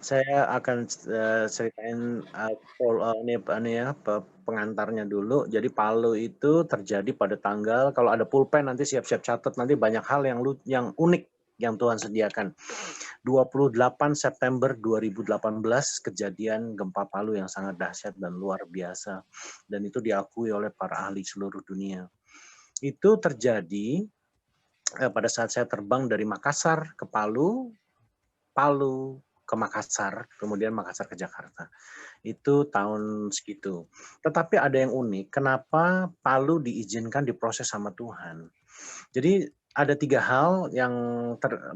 Saya akan ceritain, ini ya, pengantarnya dulu. Jadi Palu itu terjadi pada tanggal kalau ada pulpen nanti siap-siap catat, nanti banyak hal yang unik yang Tuhan sediakan. 28 September 2018 kejadian gempa Palu yang sangat dahsyat dan luar biasa, dan itu diakui oleh para ahli seluruh dunia. Itu terjadi, pada saat saya terbang dari Makassar ke Palu, Palu ke Makassar, kemudian Makassar ke Jakarta. Itu tahun segitu. Tetapi ada yang unik, kenapa Palu diizinkan diproses sama Tuhan. Jadi ada 3 hal yang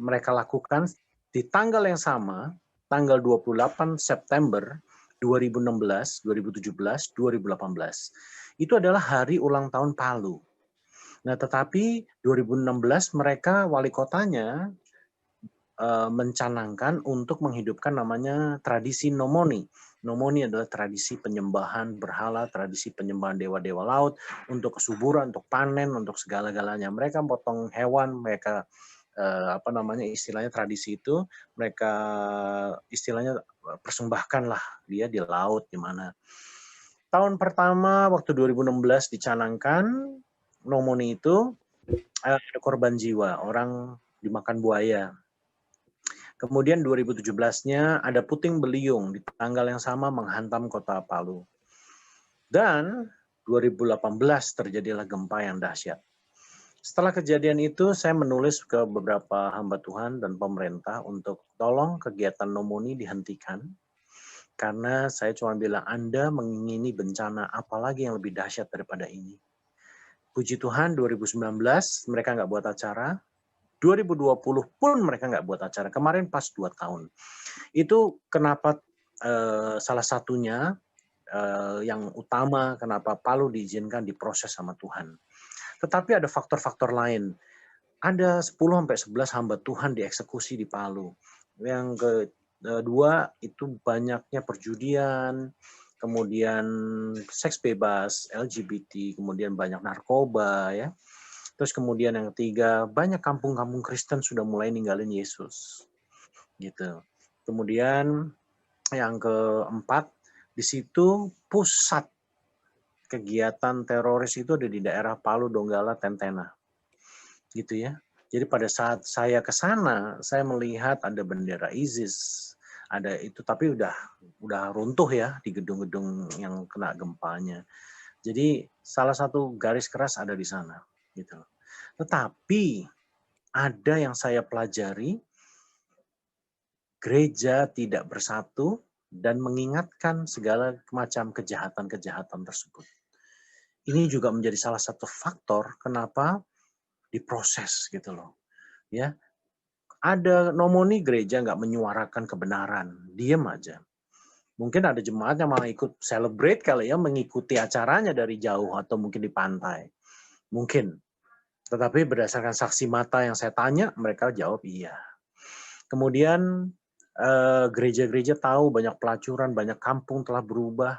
mereka lakukan di tanggal yang sama, tanggal 28 September 2016, 2017, 2018. Itu adalah hari ulang tahun Palu. Nah, tetapi 2016 mereka wali kotanya mencanangkan untuk menghidupkan namanya tradisi Nomoni. Nomoni adalah tradisi penyembahan berhala, tradisi penyembahan dewa-dewa laut, untuk kesuburan, untuk panen, untuk segala-galanya. Mereka potong hewan, mereka istilahnya tradisi itu, mereka istilahnya persembahkanlah dia di laut, di mana. Tahun pertama waktu 2016 dicanangkan Nomoni itu, ada korban jiwa, orang dimakan buaya. Kemudian 2017-nya ada puting beliung di tanggal yang sama menghantam kota Palu. Dan 2018 terjadilah gempa yang dahsyat. Setelah kejadian itu, saya menulis ke beberapa hamba Tuhan dan pemerintah untuk tolong kegiatan Nomoni dihentikan. Karena saya cuma bilang, Anda mengingini bencana apalagi yang lebih dahsyat daripada ini. Puji Tuhan 2019 mereka nggak buat acara, 2020 pun mereka nggak buat acara. Kemarin pas 2 tahun. Itu kenapa salah satunya yang utama kenapa Palu diizinkan diproses sama Tuhan. Tetapi ada faktor-faktor lain. Ada 10-11 hamba Tuhan dieksekusi di Palu. Yang kedua itu banyaknya perjudian, kemudian seks bebas, LGBT, kemudian banyak narkoba ya. Terus kemudian yang ketiga, banyak kampung-kampung Kristen sudah mulai ninggalin Yesus. Gitu. Kemudian yang keempat, di situ pusat kegiatan teroris itu ada di daerah Palu, Donggala, Tentena. Gitu ya. Jadi pada saat saya ke sana, saya melihat ada bendera ISIS, ada itu, tapi udah runtuh ya di gedung-gedung yang kena gempanya. Jadi salah satu garis keras ada di sana, gitu. Tetapi ada yang saya pelajari, gereja tidak bersatu dan mengingatkan segala macam kejahatan-kejahatan tersebut. Ini juga menjadi salah satu faktor kenapa diproses gitu loh. Ya, ada nomoni gereja nggak menyuarakan kebenaran, diem aja. Mungkin ada jemaat yang malah ikut celebrate kali ya, mengikuti acaranya dari jauh atau mungkin di pantai. Mungkin. Tetapi berdasarkan saksi mata yang saya tanya, mereka jawab iya. Kemudian gereja-gereja tahu banyak pelacuran, banyak kampung telah berubah,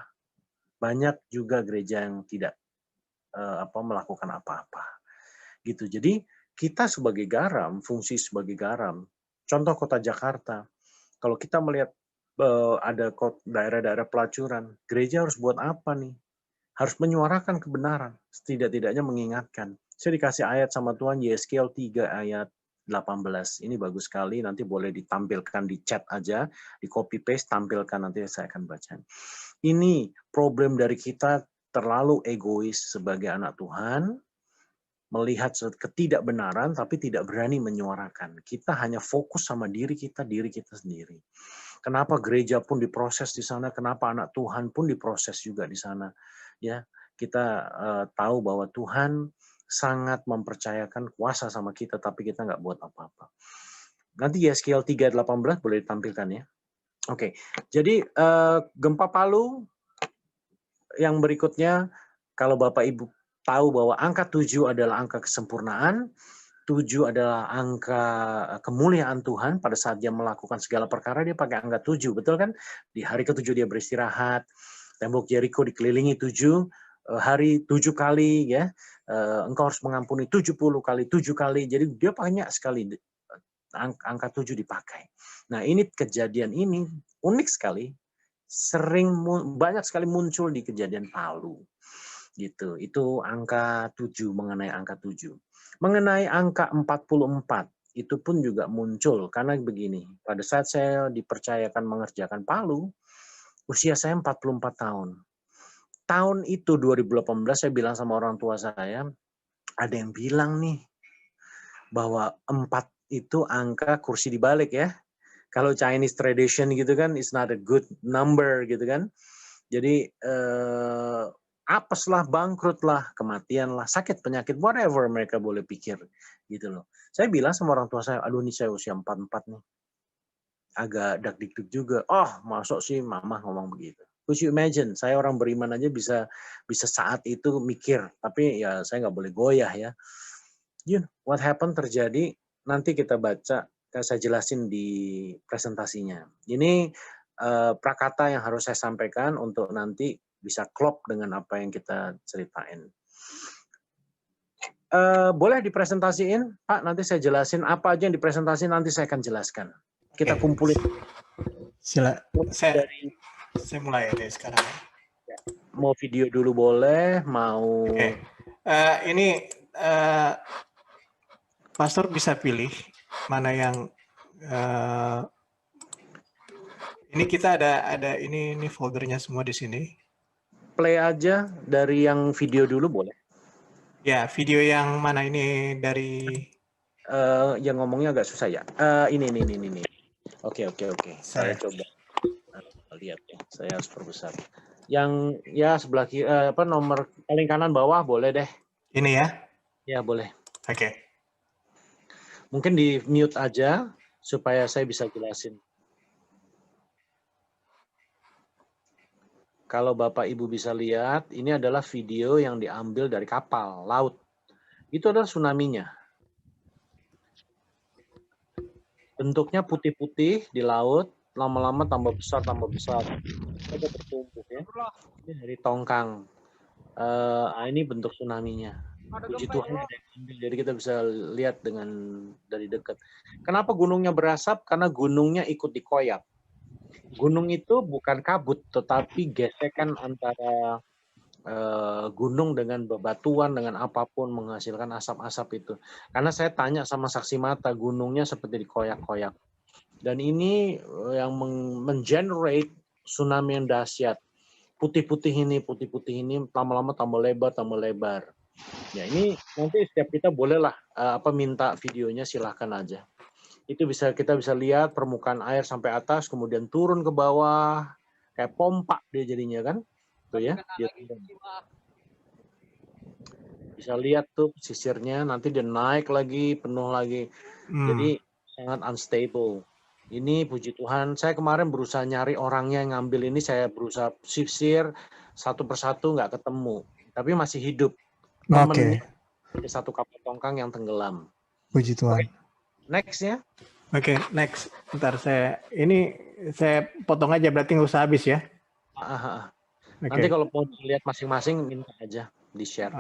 banyak juga gereja yang tidak melakukan apa-apa. Gitu. Jadi kita sebagai garam, fungsi sebagai garam, contoh kota Jakarta, kalau kita melihat ada daerah-daerah pelacuran, gereja harus buat apa nih? Harus menyuarakan kebenaran, setidak-tidaknya mengingatkan. Saya dikasih ayat sama Tuhan, Yeskiel 3 ayat 18. Ini bagus sekali, nanti boleh ditampilkan di chat aja, di copy paste, tampilkan, nanti saya akan baca. Ini problem dari kita terlalu egois sebagai anak Tuhan, melihat ketidakbenaran tapi tidak berani menyuarakan. Kita hanya fokus sama diri kita sendiri. Kenapa gereja pun diproses di sana, kenapa anak Tuhan pun diproses juga di sana. Ya, kita tahu bahwa Tuhan sangat mempercayakan kuasa sama kita, tapi kita nggak buat apa-apa. Nanti Yeskiel 3:18 boleh ditampilkan ya. Oke, jadi gempa Palu yang berikutnya, kalau Bapak Ibu tahu bahwa angka 7 adalah angka kesempurnaan, 7 adalah angka kemuliaan Tuhan. Pada saat dia melakukan segala perkara, dia pakai angka 7, betul kan? Di hari ke-7 dia beristirahat, tembok Yeriko dikelilingi 7 hari 7 kali, ya. Engkau harus mengampuni 70 kali, 7 kali. Jadi dia banyak sekali angka 7 dipakai. Nah, ini kejadian ini unik sekali, banyak sekali muncul di kejadian Palu. Gitu. Itu angka 7, mengenai angka 7. Mengenai angka 44, itu pun juga muncul karena begini, pada saat saya dipercayakan mengerjakan Palu, usia saya 44 tahun. Tahun itu 2018 saya bilang sama orang tua saya, ada yang bilang nih bahwa 4 itu angka kursi dibalik ya. Kalau Chinese tradition gitu kan, it's not a good number gitu kan. Jadi apes lah, bangkrut lah, kematian lah, sakit, penyakit, whatever mereka boleh pikir gitu loh. Saya bilang sama orang tua saya, aduh nih saya usia 44 nih. Agak dak-dikduk juga. Oh, masuk sih mama ngomong begitu. Could you imagine, saya orang beriman aja bisa saat itu mikir, tapi ya saya nggak boleh goyah ya. You know, what happened terjadi, nanti kita baca, saya jelasin di presentasinya. Ini prakata yang harus saya sampaikan untuk nanti bisa klop dengan apa yang kita ceritain. Boleh dipresentasiin, Pak? Nanti saya jelasin apa aja yang dipresentasiin, nanti saya akan jelaskan. Kita kumpulin. Saya mulai deh sekarang. Mau video dulu boleh, mau. Ini Pastor bisa pilih mana yang ini kita ada ini foldernya semua di sini. Play aja dari yang video dulu boleh. Ya, video yang mana ini dari yang ngomongnya agak susah ya. Ini. Oke. Saya coba lihat ya. Saya harus perbesar. Yang ya sebelah kiri, nomor paling kanan bawah boleh deh. Ini ya? Ya boleh. Oke. Mungkin di mute aja supaya saya bisa jelasin. Kalau Bapak Ibu bisa lihat, ini adalah video yang diambil dari kapal laut. Itu adalah tsunami-nya. Bentuknya putih-putih di laut, lama-lama tambah besar. Ada bertumbuh ya. Ini dari tongkang. Ini bentuk tsunami-nya. Puji Tuhan ada yang ambil, jadi kita bisa lihat dari dekat. Kenapa gunungnya berasap? Karena gunungnya ikut dikoyak. Gunung itu bukan kabut, tetapi gesekan antara gunung dengan bebatuan, dengan apapun menghasilkan asap-asap itu. Karena saya tanya sama saksi mata, gunungnya seperti dikoyak-koyak. Dan ini yang mengenerate tsunami yang dahsyat. Putih-putih ini, lama-lama tambah lebar. Ya ini nanti setiap kita bolehlah minta videonya, silahkan aja. Itu kita bisa lihat permukaan air sampai atas, kemudian turun ke bawah, kayak pompa dia jadinya kan, tuh ya. Dia bisa lihat tuh pesisirnya, nanti dia naik lagi, penuh lagi. Jadi sangat unstable. Ini puji Tuhan, saya kemarin berusaha nyari orangnya yang ngambil ini, saya berusaha sisir satu persatu nggak ketemu, tapi masih hidup. Temennya ada satu kapal tongkang yang tenggelam. Puji Tuhan. Next ya. Oke, next. Bentar saya potong aja, berarti nggak usah habis ya. Nanti kalau mau lihat masing-masing minta aja di share.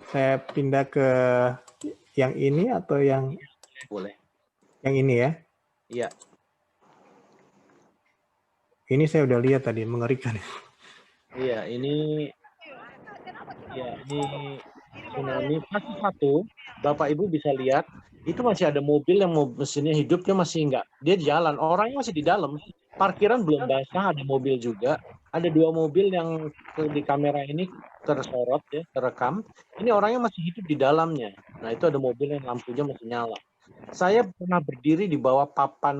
Saya pindah ke yang ini atau yang boleh. Yang ini ya? Iya. Ini saya udah lihat tadi, mengerikan. Iya, ini tsunami fase 1. Bapak Ibu bisa lihat, itu masih ada mobil yang mesinnya hidup, dia masih enggak. Dia jalan, orangnya masih di dalam. Parkiran belum basah, ada mobil juga. Ada 2 mobil yang di kamera ini tersorot ya, terekam. Ini orangnya masih hidup di dalamnya. Nah, itu ada mobil yang lampunya masih nyala. Saya pernah berdiri di bawah papan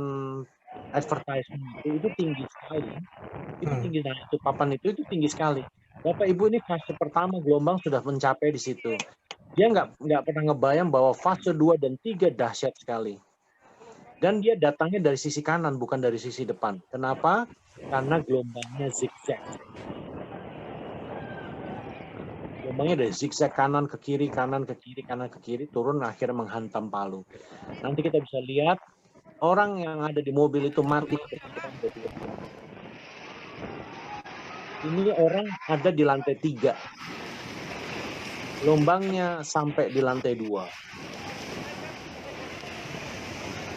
advertisement itu tinggi sekali. Itu tinggi sekali. Itu papan itu tinggi sekali. Bapak Ibu, ini fase pertama gelombang sudah mencapai di situ. Dia nggak pernah ngebayang bahwa fase 2 dan 3 dahsyat sekali. Dan dia datangnya dari sisi kanan, bukan dari sisi depan. Kenapa? Karena gelombangnya zigzag. Gelombangnya dari zigzag, kanan ke kiri, kanan ke kiri, turun akhirnya menghantam Palu. Nanti kita bisa lihat orang yang ada di mobil itu mati. Ini orang ada di lantai 3. Gelombangnya sampai di lantai 2.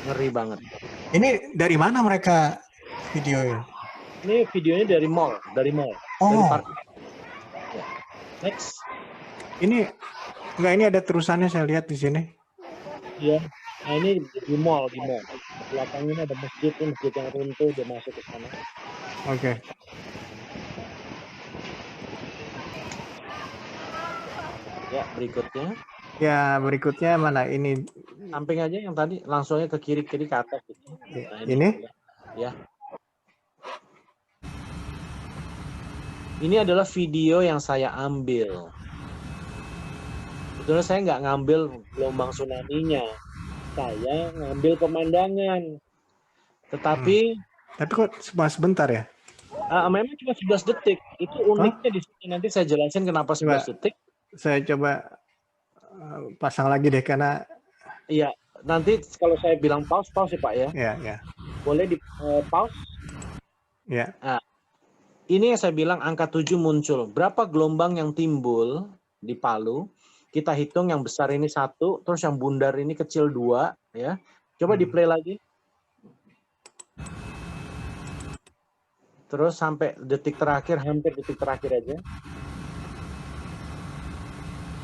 Ngeri banget. Ini dari mana mereka video ini? Ini videonya dari mall, dari Oh, parkir. Ya. Next. ini ada terusannya saya lihat di sini. Iya. Nah ini di mall. Belakangnya ada masjid yang runtuh, dia masuk ke sana. Oke. Ya, berikutnya. Ya, berikutnya mana ini? Samping aja yang tadi, langsungnya ke kiri ke atas. Nah, ini? Ya. Ini adalah video yang saya ambil. Sebetulnya saya nggak ngambil gelombang tsunami-nya. Saya ngambil pemandangan. Tetapi Tapi kok cuma sebentar ya? Memang cuma 11 detik. Itu uniknya di sini. Nanti saya jelasin kenapa 11 detik. Saya coba pasang lagi deh karena iya, nanti kalau saya bilang pause ya Pak ya. Ya. Boleh di pause? Ya. Nah, ini yang saya bilang angka 7 muncul. Berapa gelombang yang timbul di Palu? Kita hitung yang besar ini 1, terus yang bundar ini kecil 2, ya. Coba di play lagi. Terus sampai detik terakhir, hampir detik terakhir aja.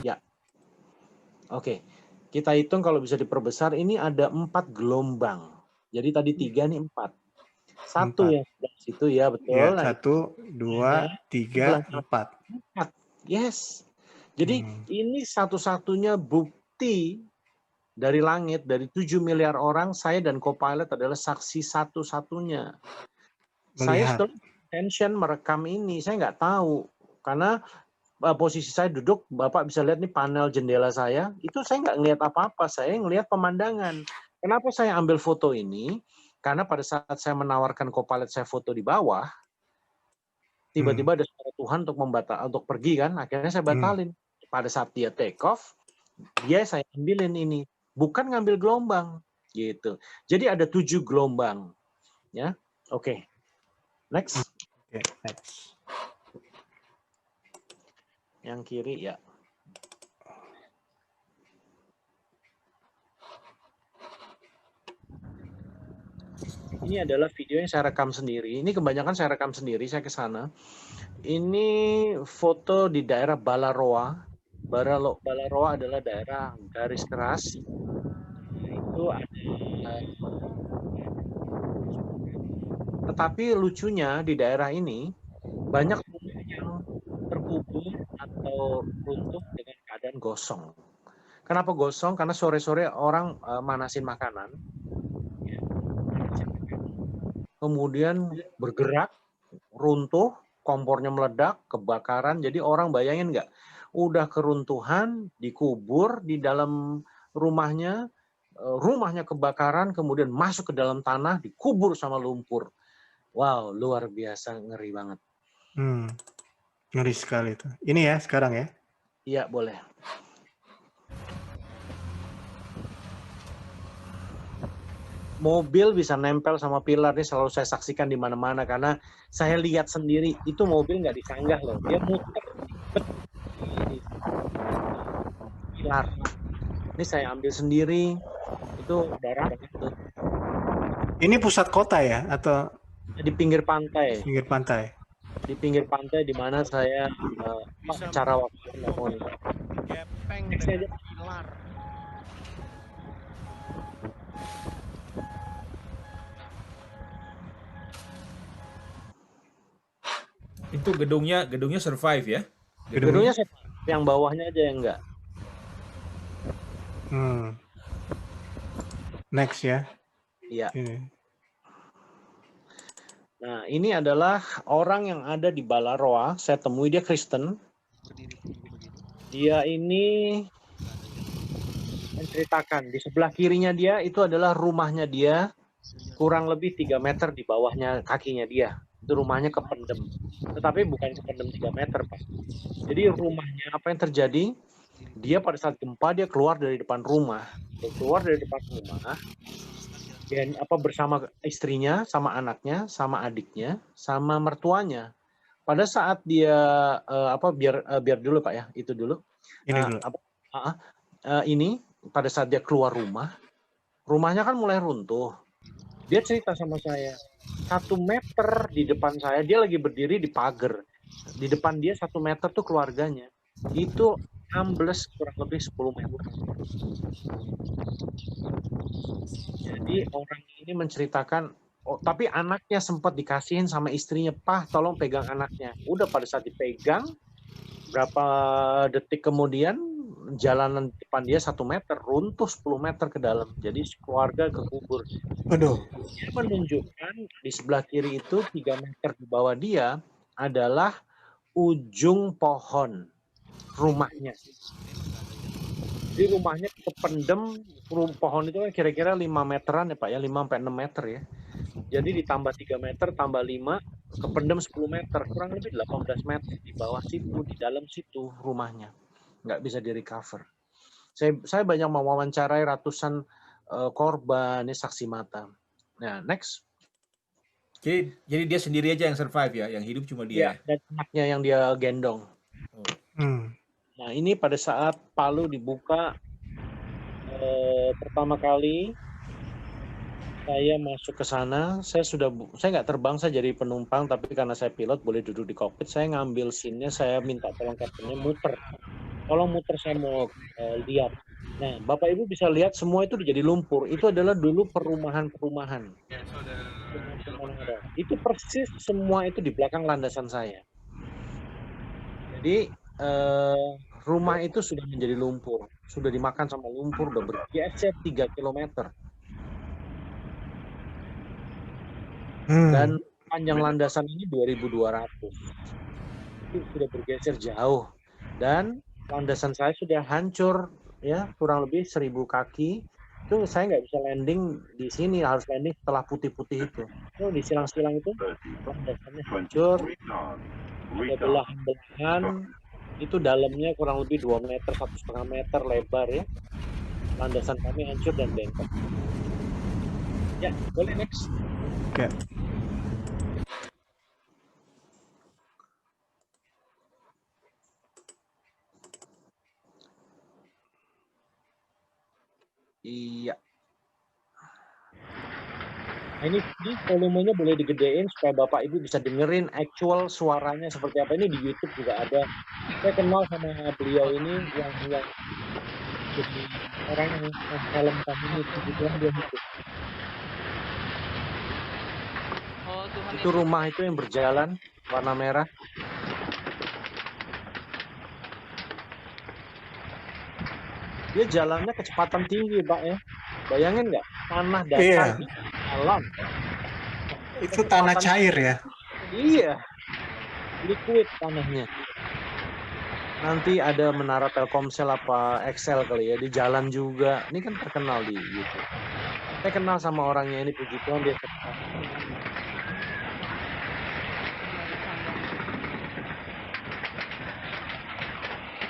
Ya. Oke. Kita hitung kalau bisa diperbesar, ini ada 4 gelombang. Jadi tadi 3, nih 4. 1 yang sebelah situ, ya betul. Ya, 1, 2, 3, 4. Yes. Jadi ini satu-satunya bukti dari langit, dari 7 miliar orang, saya dan co-pilot adalah saksi satu-satunya. Saya setelah attention merekam ini, saya nggak tahu. Karena posisi saya duduk, Bapak bisa lihat nih panel jendela saya, itu saya nggak ngelihat apa-apa, saya ngelihat pemandangan. Kenapa saya ambil foto ini? Karena pada saat saya menawarkan co-pilot saya foto di bawah, tiba-tiba ada suara Tuhan untuk pergi kan, akhirnya saya batalin. Pada saat dia take off, saya ambilin ini, bukan ngambil gelombang gitu. Jadi ada 7 gelombang, ya. Oke. Next. Next. Yang kiri ya. Ini adalah video yang saya rekam sendiri. Ini kebanyakan saya rekam sendiri, saya ke sana. Ini foto di daerah Balaroa. Balaroa adalah daerah garis keras. Itu ada. Tetapi lucunya di daerah ini banyak rumah yang terkubur atau runtuh dengan keadaan gosong. Kenapa gosong? Karena sore-sore orang manasin makanan. Kemudian bergerak, runtuh, kompornya meledak, kebakaran. Jadi orang bayangin nggak? Udah keruntuhan, dikubur di dalam rumahnya, rumahnya kebakaran, kemudian masuk ke dalam tanah, dikubur sama lumpur. Wow, luar biasa, ngeri banget. Ngeri sekali itu. Ini ya sekarang ya? Iya, boleh. Mobil bisa nempel sama pilar, ini selalu saya saksikan di mana-mana karena saya lihat sendiri itu mobil nggak disanggah loh, dia muter di pilar. Ini saya ambil sendiri, itu darah itu. Ini pusat kota ya atau di pinggir pantai? Pinggir pantai. Di pinggir pantai di mana saya acara waktu itu. Gepeng dengan pilar. Itu gedungnya survive ya? Gedungnya survive, yang bawahnya aja yang enggak. Next ya. Iya. Nah, ini adalah orang yang ada di Balaroa. Saya temui, dia Kristen. Dia ini menceritakan di sebelah kirinya dia itu adalah rumahnya dia, kurang lebih 3 meter di bawahnya kakinya dia. Itu rumahnya kependem. Tetapi bukan kependem 3 meter, Pak. Jadi rumahnya apa yang terjadi? Dia pada saat gempa dia keluar dari depan rumah. Dia keluar dari depan rumah. Dan bersama istrinya, sama anaknya, sama adiknya, sama mertuanya. Pada saat dia biar dulu Pak ya, itu dulu. Ini dulu. Ini pada saat dia keluar rumah, rumahnya kan mulai runtuh. Dia cerita sama saya, 1 meter di depan saya, dia lagi berdiri di pagar. Di depan dia 1 meter tuh keluarganya. Itu ambles kurang lebih 10 meter. Jadi orang ini menceritakan, oh, tapi anaknya sempat dikasihin sama istrinya, "Pah, tolong pegang anaknya." Udah pada saat dipegang, berapa detik kemudian jalanan depan dia 1 meter, runtuh 10 meter ke dalam. Jadi keluarga kekubur. Aduh. Dia menunjukkan di sebelah kiri itu 3 meter di bawah dia adalah ujung pohon rumahnya. Jadi rumahnya kependem, pohon itu kan kira-kira 5 meteran ya Pak ya, 5-6 meter ya. Jadi ditambah 3 meter, tambah 5, kependem 10 meter, kurang lebih 18 meter di bawah situ, di dalam situ rumahnya. Nggak bisa di-recover. Saya banyak mewawancarai ratusan korban, ini saksi mata. Nah, next. Jadi dia sendiri aja yang survive ya, yang hidup cuma dia. Ya, dan anaknya yang dia gendong. Nah, ini pada saat Palu dibuka pertama kali saya masuk ke sana, saya nggak terbang, saya jadi penumpang, tapi karena saya pilot boleh duduk di kokpit, saya ngambil scene-nya, saya minta tolong kaptennya muter. Tolong muter, saya mau lihat. Nah, Bapak Ibu bisa lihat semua itu jadi lumpur. Itu adalah dulu perumahan-perumahan. Itu persis semua itu di belakang landasan saya. Jadi rumah itu sudah menjadi lumpur, sudah dimakan sama lumpur, udah bergeser 3 kilometer. Dan panjang landasan ini 2.200. Itu sudah bergeser jauh. Dan landasan saya sudah hancur ya, kurang lebih 1.000 kaki. Itu saya nggak bisa landing di sini, harus landing setelah putih-putih itu. Itu di silang-silang itu landasannya hancur, ada belahan-belahan. Itu dalamnya kurang lebih 2 meter, 1,5 meter lebar ya. Landasan kami hancur dan bengkok. Ya, boleh next. Oke. Iya. Nah, ini volumenya boleh digedein supaya Bapak Ibu bisa dengerin actual suaranya seperti apa. Ini di YouTube juga ada. Saya kenal sama beliau ini yang jadi orang yang film community gitu kan dia hidup. Itu rumah itu yang berjalan warna merah. Dia jalannya kecepatan tinggi, Pak ya. Bayangin nggak? Tanah datar di alam. Itu tanah cair ya? Iya. Liquid tanahnya. Nanti ada menara Telkomsel apa Excel kali ya, di jalan juga. Ini kan terkenal di YouTube. Saya kenal sama orangnya ini, puji Tuhan dia terkenal.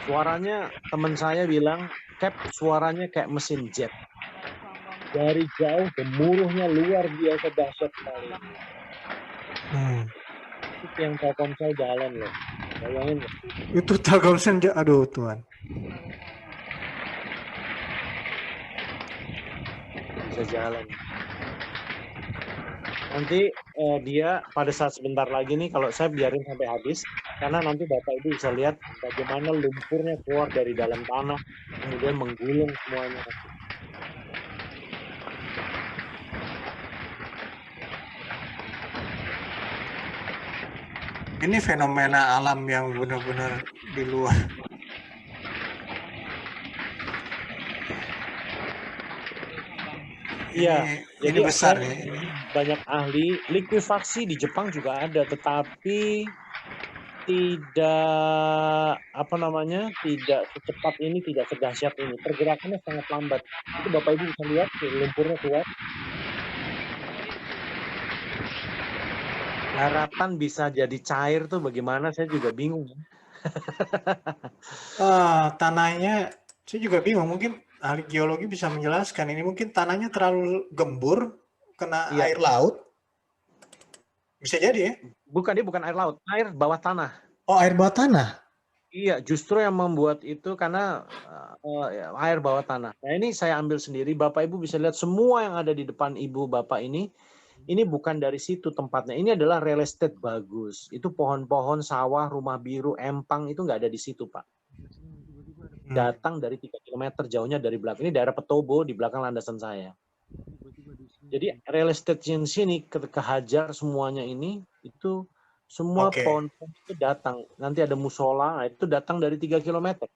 Suaranya teman saya bilang, Cap, suaranya kayak mesin jet. Dari jauh gemuruhnya luar biasa dahsyat sekali. Itu yang Telkomsel jalan loh. Bayangin loh. Itu Telkomsel, aduh Tuhan. Bisa jalan. Nanti dia pada saat sebentar lagi nih, kalau saya biarin sampai habis, karena nanti Bapak Ibu bisa lihat bagaimana lumpurnya keluar dari dalam tanah, kemudian menggulung semuanya. Ini fenomena alam yang benar-benar di luar. Iya, ini besar ya. Banyak ahli likuifaksi di Jepang juga ada, tetapi tidak tidak secepat ini, tidak sedahsyat ini. Pergerakannya sangat lambat. Itu Bapak Ibu bisa lihat lumpurnya keluar. Daratan bisa jadi cair tuh bagaimana? Saya juga bingung. Tanahnya saya juga bingung. Mungkin ahli geologi bisa menjelaskan. Ini mungkin tanahnya terlalu gembur, kena air laut. Bisa jadi ya? Bukan, dia bukan air laut, air bawah tanah. Oh, air bawah tanah? Iya, justru yang membuat itu karena air bawah tanah. Nah, ini saya ambil sendiri. Bapak Ibu bisa lihat semua yang ada di depan Ibu Bapak ini bukan dari situ tempatnya. Ini adalah real estate bagus. Itu pohon-pohon, sawah, rumah biru, empang itu nggak ada di situ, Pak. Datang dari 3 km jauhnya dari belakang. Ini daerah Petobo di belakang landasan saya. Jadi real estate yang sini kehajar semuanya ini itu semua Oke. pohon-pohon itu datang. Nanti ada musola, itu datang dari 3 km.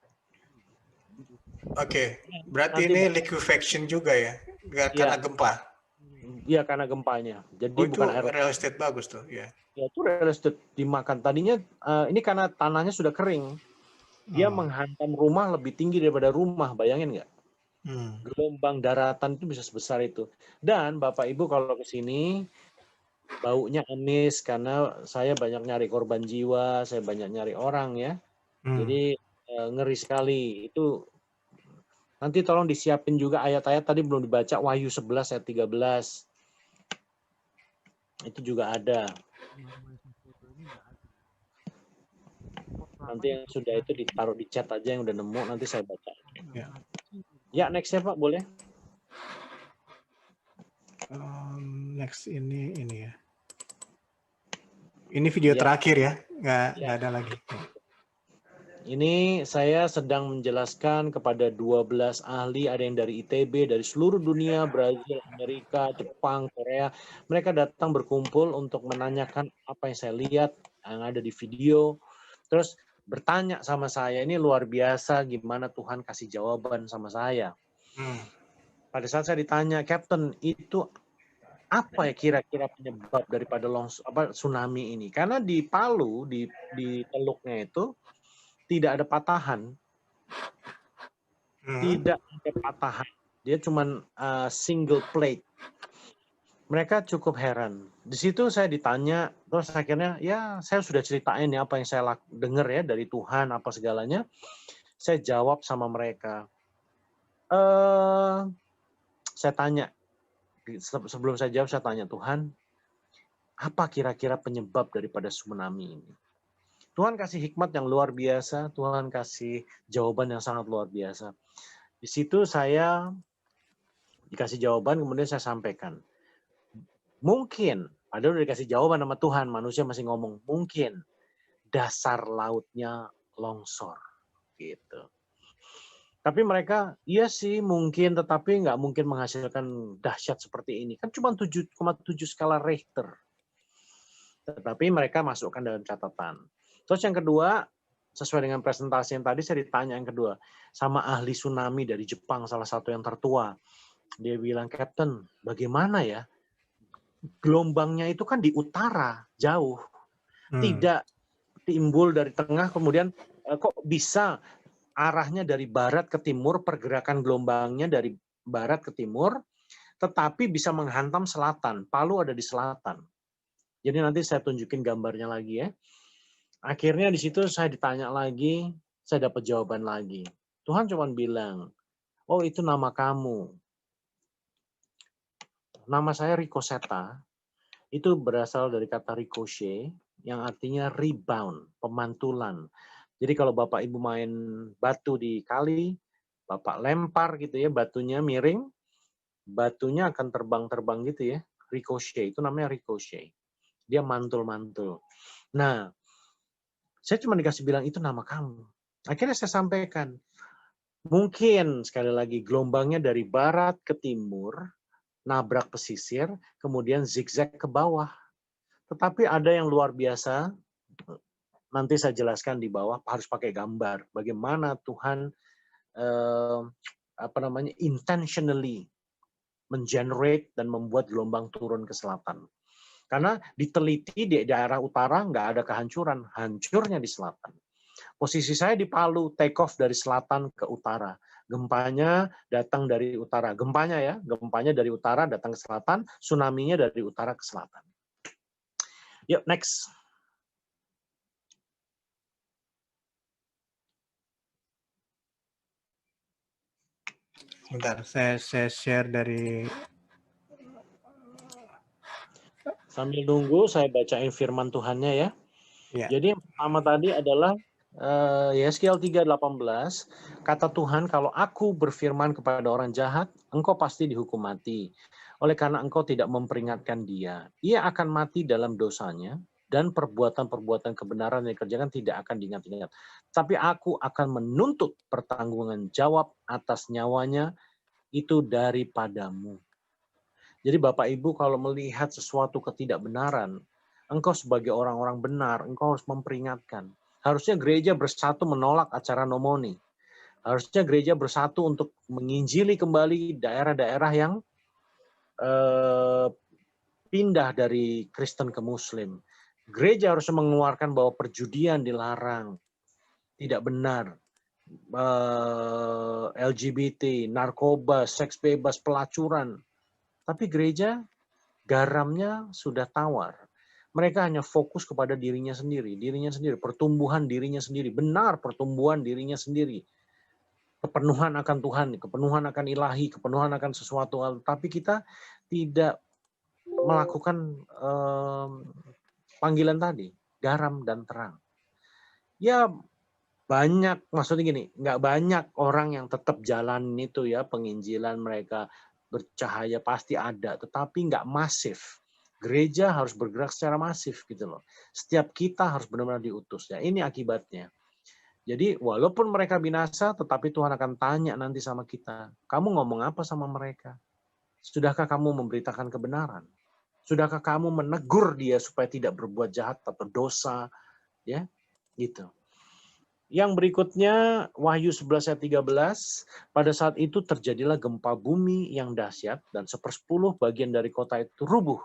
Oke. Berarti Nanti ini liquefaction juga ya? Nggak karena gempa? Iya, karena gempanya. Jadi Oh, itu bukan air. real estate bagus tuh, ya. Ya, itu real estate dimakan. Tadinya ini karena tanahnya sudah kering. Dia menghantam rumah lebih tinggi daripada rumah, bayangin nggak? Gelombang daratan itu bisa sebesar itu. Dan Bapak Ibu kalau ke sini, baunya amis karena saya banyak nyari korban jiwa, saya banyak nyari orang ya. Jadi ngeri sekali. Itu nanti tolong disiapin juga ayat-ayat tadi belum dibaca, Wahyu 11 ayat 13. Itu juga ada. Nanti yang sudah itu ditaruh di chat aja yang udah nemu, nanti saya baca. Ya, next ya Pak, boleh? Next ini ya. Ini video terakhir ya, nggak ada lagi. Ini saya sedang menjelaskan kepada 12 ahli, ada yang dari ITB, dari seluruh dunia, Brazil, Amerika, Jepang, Korea. Mereka datang berkumpul untuk menanyakan apa yang saya lihat, yang ada di video. Terus bertanya sama saya, ini luar biasa gimana Tuhan kasih jawaban sama saya. Pada saat saya ditanya, Captain, itu apa ya kira-kira penyebab daripada tsunami ini? Karena di Palu, di teluknya itu, tidak ada patahan. Tidak ada patahan. Dia cuma single plate. Mereka cukup heran. Di situ saya ditanya, terus akhirnya ya saya sudah ceritain ya apa yang saya dengar ya dari Tuhan, apa segalanya. Saya jawab sama mereka. Saya tanya, sebelum saya jawab saya tanya, Tuhan, apa kira-kira penyebab daripada tsunami ini? Tuhan kasih hikmat yang luar biasa, Tuhan kasih jawaban yang sangat luar biasa. Di situ saya dikasih jawaban, kemudian saya sampaikan. Mungkin, padahal udah dikasih jawaban sama Tuhan, manusia masih ngomong, mungkin dasar lautnya longsor. Gitu. Tapi mereka, iya sih mungkin, tetapi nggak mungkin menghasilkan dahsyat seperti ini. Kan cuma 7,7 skala Richter. Tetapi mereka masukkan dalam catatan. Terus yang kedua, sesuai dengan presentasi yang tadi, saya ditanya yang kedua, sama ahli tsunami dari Jepang, salah satu yang tertua. Dia bilang, Captain, bagaimana ya? Gelombangnya itu kan di utara, jauh. Tidak timbul dari tengah, kemudian kok bisa arahnya dari barat ke timur, pergerakan gelombangnya dari barat ke timur, tetapi bisa menghantam selatan. Palu ada di selatan. Jadi nanti saya tunjukin gambarnya lagi ya. Akhirnya di situ saya ditanya lagi, saya dapat jawaban lagi. Tuhan cuma bilang, oh itu nama kamu. Nama saya Rico Seta, itu berasal dari kata ricochet, yang artinya rebound, pemantulan. Jadi kalau Bapak Ibu main batu di kali, Bapak lempar gitu ya, batunya miring, batunya akan terbang-terbang gitu ya. Ricochet, itu namanya ricochet. Dia mantul-mantul. Nah, saya cuma dikasih bilang itu nama kamu. Akhirnya saya sampaikan, mungkin sekali lagi gelombangnya dari barat ke timur, nabrak pesisir, kemudian zigzag ke bawah. Tetapi ada yang luar biasa, nanti saya jelaskan di bawah, harus pakai gambar. Bagaimana Tuhan intentionally mengenerate dan membuat gelombang turun ke selatan. Karena diteliti di daerah utara nggak ada kehancuran, hancurnya di selatan. Posisi saya di Palu, take off dari selatan ke utara. Gempanya datang dari utara. Gempanya dari utara datang ke selatan, tsunami-nya dari utara ke selatan. Yuk, next. Bentar, saya share dari... Sambil nunggu, saya bacain firman Tuhannya ya. Jadi yang pertama tadi adalah Yeskiel 3:18, kata Tuhan, kalau aku berfirman kepada orang jahat, engkau pasti dihukum mati. Oleh karena engkau tidak memperingatkan dia, ia akan mati dalam dosanya, dan perbuatan-perbuatan kebenaran yang dikerjakan tidak akan diingat-ingat. Tapi aku akan menuntut pertanggungan jawab atas nyawanya itu daripadamu. Jadi Bapak Ibu kalau melihat sesuatu ketidakbenaran, engkau sebagai orang-orang benar, engkau harus memperingatkan. Harusnya gereja bersatu menolak acara nomoni. Harusnya gereja bersatu untuk menginjili kembali daerah-daerah yang pindah dari Kristen ke Muslim. Gereja harus mengeluarkan bahwa perjudian dilarang, tidak benar. LGBT, narkoba, seks bebas, pelacuran. Tapi gereja garamnya sudah tawar. Mereka hanya fokus kepada dirinya sendiri, pertumbuhan dirinya sendiri, benar pertumbuhan dirinya sendiri. Kepenuhan akan Tuhan, kepenuhan akan ilahi, kepenuhan akan sesuatu hal. Tapi kita tidak melakukan panggilan tadi, garam dan terang. Ya banyak, maksudnya gini, nggak banyak orang yang tetap jalan itu ya, penginjilan mereka bercahaya pasti ada, tetapi nggak masif. Gereja harus bergerak secara masif gitu loh. Setiap kita harus benar-benar diutus ya. Ini akibatnya. Jadi walaupun mereka binasa, tetapi Tuhan akan tanya nanti sama kita, kamu ngomong apa sama mereka? Sudahkah kamu memberitakan kebenaran? Sudahkah kamu menegur dia supaya tidak berbuat jahat atau dosa? Ya, gitu. Yang berikutnya, Wahyu 11 ayat 13, pada saat itu terjadilah gempa bumi yang dahsyat, dan 1/10 bagian dari kota itu rubuh,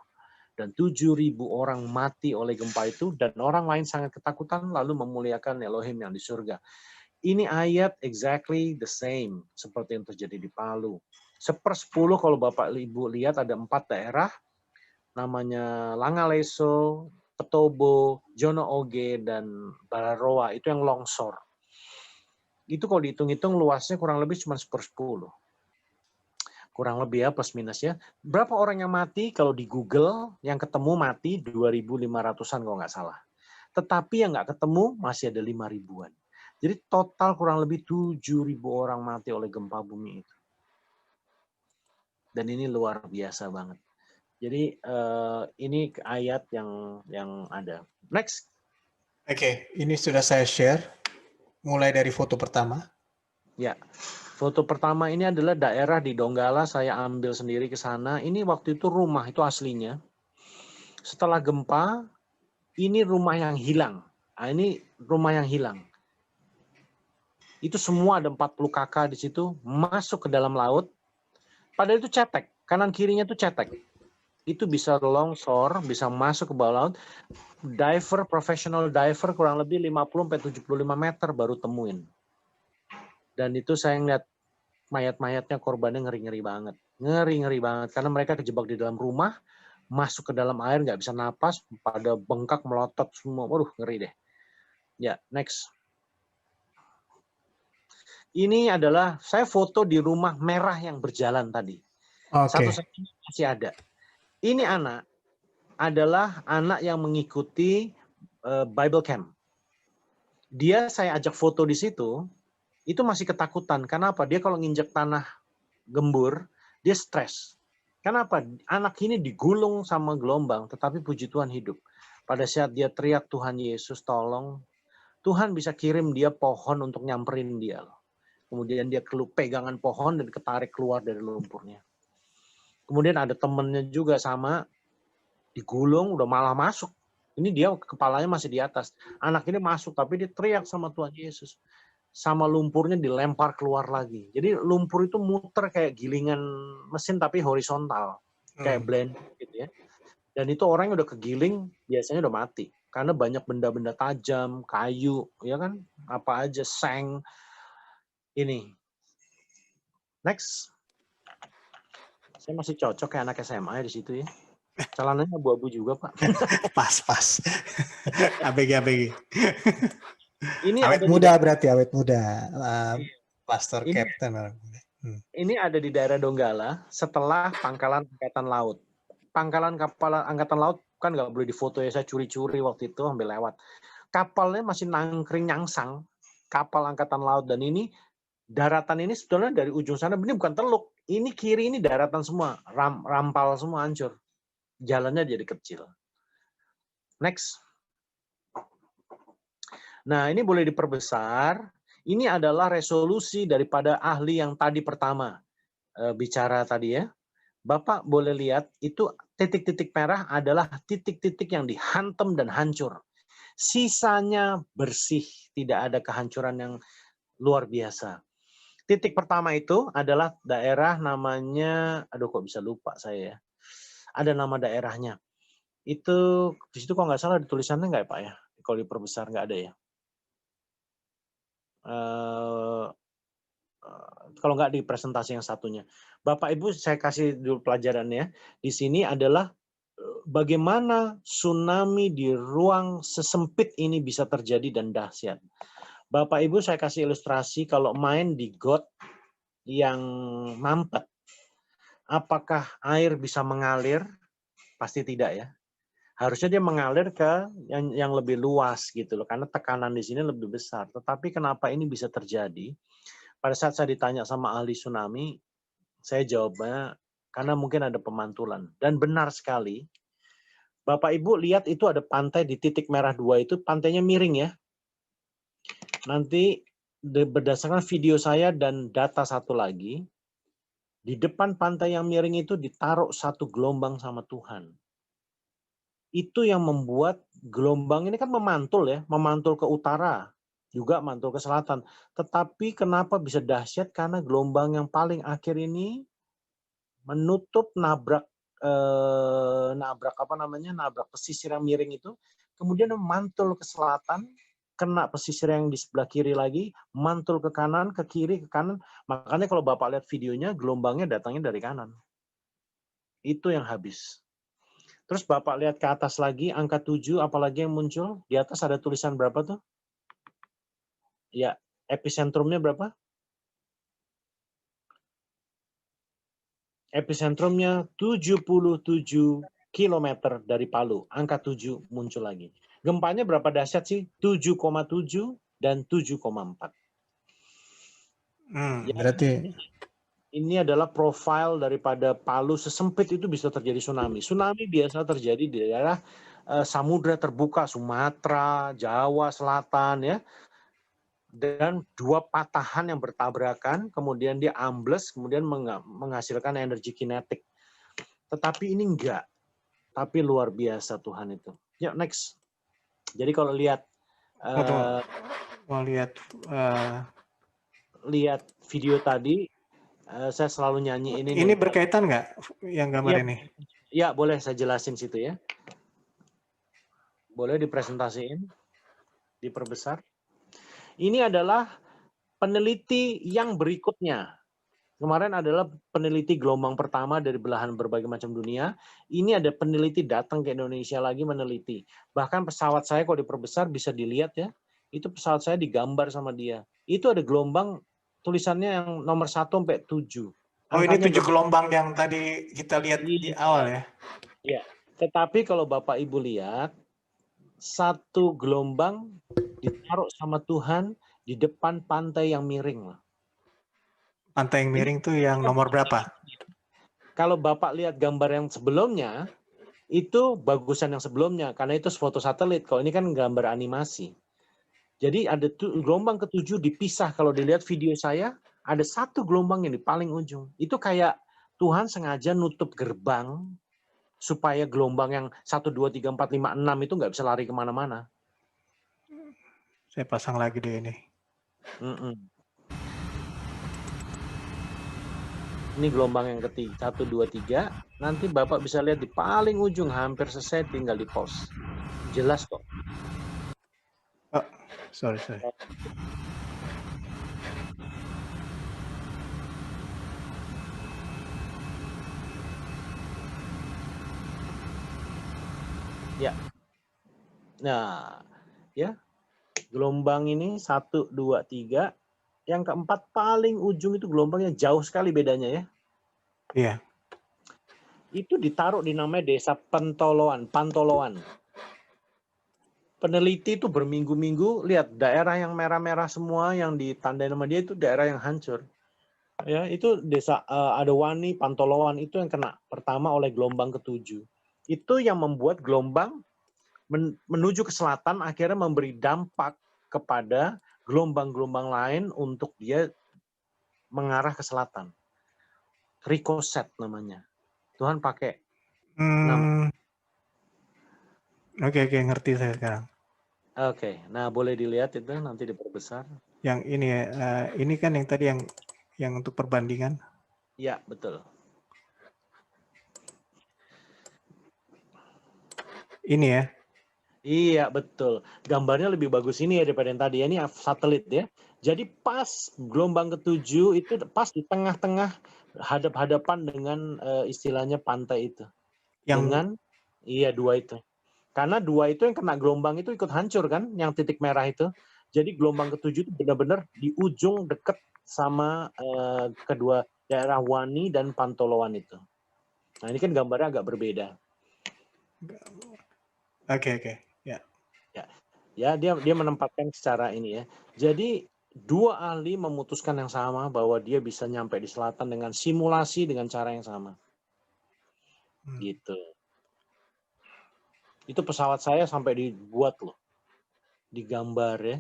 dan 7.000 orang mati oleh gempa itu, dan orang lain sangat ketakutan, lalu memuliakan Elohim yang di surga. Ini ayat exactly the same, seperti yang terjadi di Palu. 1/10 kalau Bapak Ibu lihat ada 4 daerah, namanya Langaleso, Petobo, Jono Oge, dan Bararoa, itu yang longsor. Itu kalau dihitung-hitung luasnya kurang lebih cuma 1/10. Kurang lebih ya, plus minus ya. Berapa orang yang mati? Kalau di Google, yang ketemu mati 2.500-an kalau nggak salah. Tetapi yang nggak ketemu masih ada 5.000-an. Jadi total kurang lebih 7.000 orang mati oleh gempa bumi itu. Dan ini luar biasa banget. Jadi ini ayat yang ada. Next. Oke, ini sudah saya share. Mulai dari foto pertama. Ya, foto pertama ini adalah daerah di Donggala. Saya ambil sendiri ke sana. Ini waktu itu rumah itu aslinya. Setelah gempa, ini rumah yang hilang. Nah, ini rumah yang hilang. Itu semua ada 40 kakak di situ masuk ke dalam laut. Padahal itu cetek. Kanan kirinya itu cetek. Itu bisa longsor, bisa masuk ke bawah laut. Diver, professional diver kurang lebih 50-75 meter baru temuin. Dan itu saya ngeliat mayat-mayatnya korbannya ngeri-ngeri banget. Ngeri-ngeri banget. Karena mereka kejebak di dalam rumah, masuk ke dalam air, nggak bisa napas, pada bengkak, melotot semua. Waduh, ngeri deh. Ya, next. Ini adalah, saya foto di rumah merah yang berjalan tadi. Satu-satunya masih ada. Ini anak adalah anak yang mengikuti Bible Camp. Dia saya ajak foto di situ, itu masih ketakutan. Kenapa? Dia kalau nginjek tanah gembur, dia stres. Kenapa? Anak ini digulung sama gelombang, tetapi puji Tuhan hidup. Pada saat dia teriak, Tuhan Yesus tolong, Tuhan bisa kirim dia pohon untuk nyamperin dia. Kemudian dia pegangan pohon dan ketarik keluar dari lumpurnya. Kemudian ada temennya juga sama, digulung, udah malah masuk. Ini dia kepalanya masih di atas. Anak ini masuk, tapi dia teriak sama Tuhan Yesus. Sama lumpurnya dilempar keluar lagi. Jadi lumpur itu muter kayak gilingan mesin tapi horizontal. Kayak blend gitu ya. Dan itu orangnya udah kegiling, biasanya udah mati. Karena banyak benda-benda tajam, kayu, ya kan? Apa aja, seng. Ini. Next. Saya masih cocok kayak anak SMA di situ ya. Celananya abu-abu juga, Pak. Pas. ABG. Ini awet ada muda berarti, awet muda. Pastor ini, Captain. Ini ada di daerah Donggala setelah Pangkalan Angkatan Laut. Pangkalan Kapal Angkatan Laut kan nggak boleh difoto ya, saya curi-curi waktu itu ambil lewat. kapalnya masih nangkring nyangsang, kapal angkatan laut, dan ini daratan ini sebetulnya dari ujung sana, ini bukan teluk, ini kiri ini daratan semua, rampal semua hancur, jalannya jadi kecil. Next. Nah, ini boleh diperbesar. Ini adalah resolusi daripada ahli yang tadi pertama bicara tadi ya. Bapak boleh lihat itu titik-titik merah adalah titik-titik yang dihantam dan hancur. Sisanya bersih, tidak ada kehancuran yang luar biasa. Titik pertama itu adalah daerah namanya, aduh kok bisa lupa saya ya. Ada nama daerahnya. Itu di situ kok nggak salah di tulisannya nggak ya Pak ya? Kalau diperbesar nggak ada ya. Kalau nggak di presentasi yang satunya. Bapak Ibu saya kasih dulu pelajarannya. Di sini adalah bagaimana tsunami di ruang sesempit ini bisa terjadi dan dahsyat. Bapak Ibu saya kasih ilustrasi kalau main di got yang mampet. Apakah air bisa mengalir? Pasti tidak ya. Harusnya dia mengalir ke yang lebih luas gitu loh, karena tekanan di sini lebih besar. Tetapi kenapa ini bisa terjadi? Pada saat saya ditanya sama ahli tsunami, saya jawabnya karena mungkin ada pemantulan. Dan benar sekali, Bapak Ibu lihat itu ada pantai di titik merah 2 itu, pantainya miring ya. Nanti berdasarkan video saya dan data satu lagi, di depan pantai yang miring itu ditaruh satu gelombang sama Tuhan. Itu yang membuat gelombang ini kan memantul ya, memantul ke utara, juga mantul ke selatan. Tetapi kenapa bisa dahsyat? Karena gelombang yang paling akhir ini menutup nabrak nabrak pesisir yang miring itu, kemudian mantul ke selatan, kena pesisir yang di sebelah kiri lagi, mantul ke kanan, ke kiri, ke kanan. Makanya kalau Bapak lihat videonya, gelombangnya datangnya dari kanan. Itu yang habis. Terus Bapak lihat ke atas lagi, angka 7, apalagi yang muncul? Di atas ada tulisan berapa tuh? Ya, epicentrumnya berapa? Epicentrumnya 77 km dari Palu. Angka 7 muncul lagi. Gempanya berapa dahsyat sih? 7,7 dan 7,4. Ya, Berarti ini adalah profil daripada Palu sesempit itu bisa terjadi tsunami. Tsunami biasa terjadi di daerah samudra terbuka, Sumatera, Jawa Selatan ya. Dan dua patahan yang bertabrakan, kemudian dia ambles, kemudian menghasilkan energi kinetik. Tetapi ini enggak, tapi luar biasa Tuhan itu. Ya, next. Jadi kalau lihat mau lihat lihat video tadi, saya selalu nyanyi ini berkaitan nggak yang gambar ya, ini? Ya, boleh saya jelasin situ ya. Boleh dipresentasiin, diperbesar. Ini adalah peneliti yang berikutnya. Kemarin adalah peneliti gelombang pertama dari belahan berbagai macam dunia. Ini ada peneliti datang ke Indonesia lagi meneliti. Bahkan pesawat saya kalau diperbesar bisa dilihat ya. Itu pesawat saya digambar sama dia. Itu ada gelombang tulisannya yang nomor 1 sampai 7. Oh, ini 7 gelombang yang tadi kita lihat di awal ya? Iya. Tetapi kalau Bapak Ibu lihat, satu gelombang ditaruh sama Tuhan di depan pantai yang miring. Pantai yang miring tuh yang nomor berapa? Kalau Bapak lihat gambar yang sebelumnya, itu bagusan yang sebelumnya, karena itu foto satelit. Kalau ini kan gambar animasi. Jadi ada gelombang ke-7 dipisah. Kalau dilihat video saya, ada satu gelombang yang di paling ujung. Itu kayak Tuhan sengaja nutup gerbang supaya gelombang yang 1, 2, 3, 4, 5, 6 itu nggak bisa lari kemana-mana. Saya pasang lagi deh ini. Ini gelombang yang ketiga, 1, 2, 3. Nanti Bapak bisa lihat di paling ujung, hampir selesai, tinggal di pause. Jelas kok. Oh, sorry. Ya. Nah, ya. Gelombang ini 1, 2, 3. Yang keempat paling ujung itu gelombangnya jauh sekali bedanya ya. Iya. Itu ditaruh di namanya desa Pantoloan. peneliti itu berminggu-minggu lihat daerah yang merah-merah semua yang ditandai nama dia itu daerah yang hancur. Ya, itu desa Adewani, Pantolowan itu yang kena pertama oleh gelombang ke-7. Itu yang membuat gelombang menuju ke selatan akhirnya memberi dampak kepada gelombang-gelombang lain untuk dia mengarah ke selatan. Ricochet namanya. Tuhan pakai nama. Oke, ngerti saya sekarang. Oke, nah boleh dilihat itu nanti diperbesar. Yang ini ya, ini kan yang tadi yang untuk perbandingan. Ya, betul. Ini ya. Iya, betul. Gambarnya lebih bagus ini ya daripada yang tadi. Ini satelit ya. Jadi pas gelombang ke-7 itu pas di tengah-tengah hadap-hadapan dengan istilahnya pantai itu. Dengan iya dua itu. Karena dua itu yang kena gelombang itu ikut hancur kan, yang titik merah itu. Jadi gelombang ke-7 itu benar-benar di ujung deket sama kedua daerah Wani dan Pantolowan itu. Nah ini kan gambarnya agak berbeda. Oke. Ya, dia menempatkan secara ini ya. Jadi dua ahli memutuskan yang sama bahwa dia bisa nyampe di selatan dengan simulasi dengan cara yang sama. Gitu. Itu pesawat saya sampai dibuat loh. Digambar ya.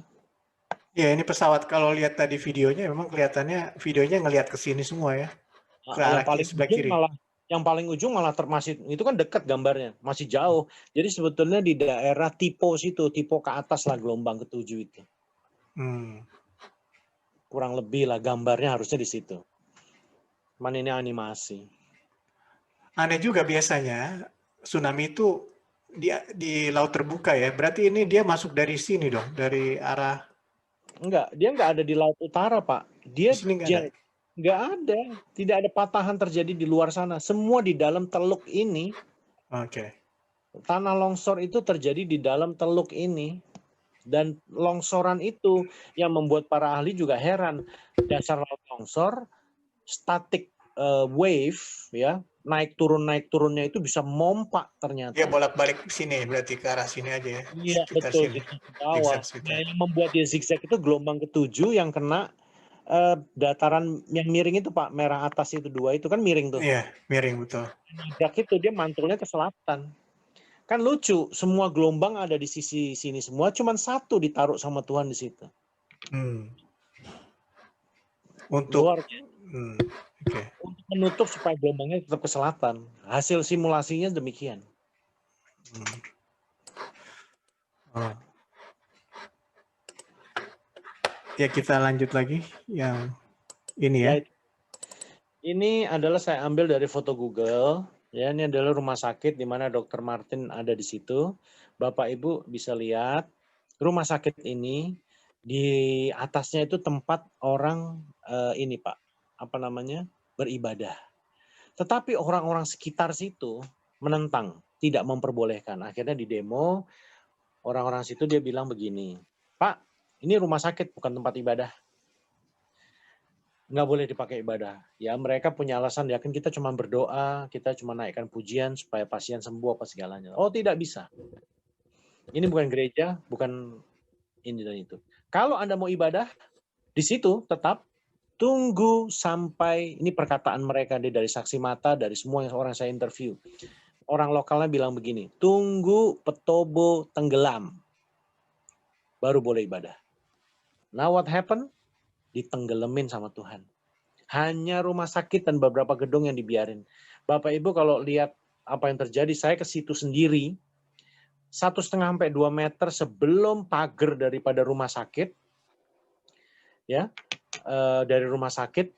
Ya, ini pesawat kalau lihat tadi videonya memang kelihatannya videonya ngelihat ke sini semua ya. Ke arah sebelah kiri. Yang paling ujung malah masih itu kan dekat gambarnya, masih jauh. Jadi sebetulnya di daerah Tipo situ, Tipo ke atas lah gelombang ke-7 itu. Kurang lebih lah gambarnya harusnya di situ. Cuman ini animasi. Aneh juga biasanya tsunami itu di laut terbuka ya. Berarti ini dia masuk dari sini dong, dari arah. Enggak, dia enggak ada di laut utara, Pak. Dia Di sini enggak ada. Tidak ada patahan terjadi di luar sana. Semua di dalam teluk ini. Oke. Tanah longsor itu terjadi di dalam teluk ini. Dan longsoran itu yang membuat para ahli juga heran. Dasar laut longsor, static wave, ya, naik turunnya itu bisa mompak ternyata. Dia bolak-balik sini, berarti ke arah sini aja ya. Iya, betul, di bawah. Nah, yang membuat dia zigzag itu gelombang ke-7 yang kena dataran yang miring itu, Pak, merah atas itu dua itu kan miring tuh. Iya, miring betul. Nabrak itu dia mantulnya ke selatan. Kan lucu, semua gelombang ada di sisi sini semua, cuman satu ditaruh sama Tuhan di situ. Untuk untuk menutup supaya gelombangnya tetap ke selatan. Hasil simulasinya demikian. Ya, kita lanjut lagi yang ini ya. Ini adalah saya ambil dari foto Google. Ya, ini adalah rumah sakit di mana Dr. Martin ada di situ. Bapak Ibu bisa lihat rumah sakit ini di atasnya itu tempat orang ini Pak, apa namanya, beribadah. Tetapi orang-orang sekitar situ menentang, tidak memperbolehkan. Akhirnya di demo, orang-orang situ dia bilang begini, Pak, ini rumah sakit bukan tempat ibadah. Nggak boleh dipakai ibadah. Ya mereka punya alasan, yakin kita cuma berdoa, kita cuma naikkan pujian supaya pasien sembuh apa segalanya. Oh tidak bisa. Ini bukan gereja, bukan ini dan itu. Kalau Anda mau ibadah, di situ tetap tunggu sampai, ini perkataan mereka dari saksi mata, dari semua orang saya interview. Orang lokalnya bilang begini, tunggu petobo tenggelam, baru boleh ibadah. Now what happened? Ditenggelamin sama Tuhan. Hanya rumah sakit dan beberapa gedung yang dibiarin. Bapak Ibu kalau lihat apa yang terjadi, saya ke situ sendiri, 1,5 sampai 2 meter sebelum pagar daripada rumah sakit, ya, dari rumah sakit,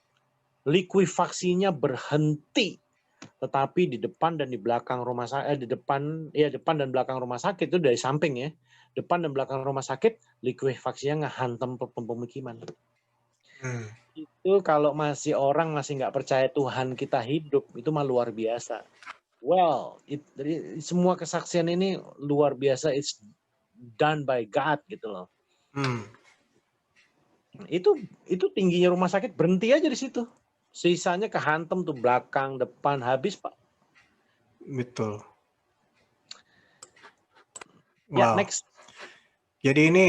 likuifaksinya berhenti. Tetapi di depan dan di belakang rumah sakit, depan dan belakang rumah sakit itu dari samping ya, depan dan belakang rumah sakit, likuifaksinya ngehantam pemukiman. Itu kalau orang masih nggak percaya Tuhan kita hidup, itu mah luar biasa. Well, semua kesaksian ini luar biasa, it's done by God gitu loh. Itu tingginya rumah sakit, berhenti aja di situ. Sisanya kehantam tuh belakang, depan, habis Pak. Betul. Ya, next. Jadi ini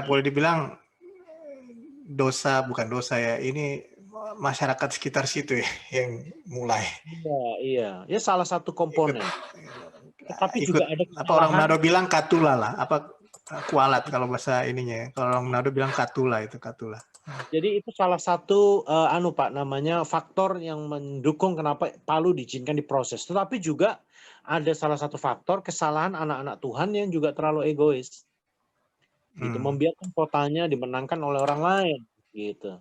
boleh dibilang bukan dosa ya. Ini masyarakat sekitar situ ya yang mulai Iya. Ya salah satu komponen. Tetapi ikut juga ada apa orang kesalahan. Manado bilang katula lah, apa kualat kalau bahasa ininya. Kalau orang Manado bilang katula itu katula. Jadi itu salah satu Pak namanya faktor yang mendukung kenapa Palu diizinkan diproses. Tetapi juga ada salah satu faktor kesalahan anak-anak Tuhan yang juga terlalu egois. Gitu, membiarkan kotanya dimenangkan oleh orang lain gitu.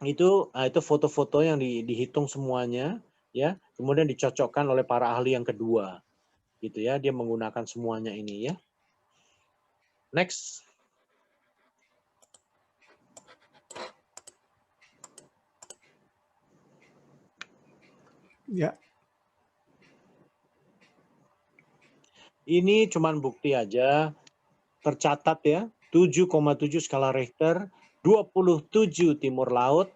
Itu foto-foto yang dihitung semuanya ya, kemudian dicocokkan oleh para ahli yang kedua. Gitu ya, dia menggunakan semuanya ini ya. Next. Ya. Ini cuman bukti aja, tercatat ya, 7,7 skala Richter, 27 timur laut.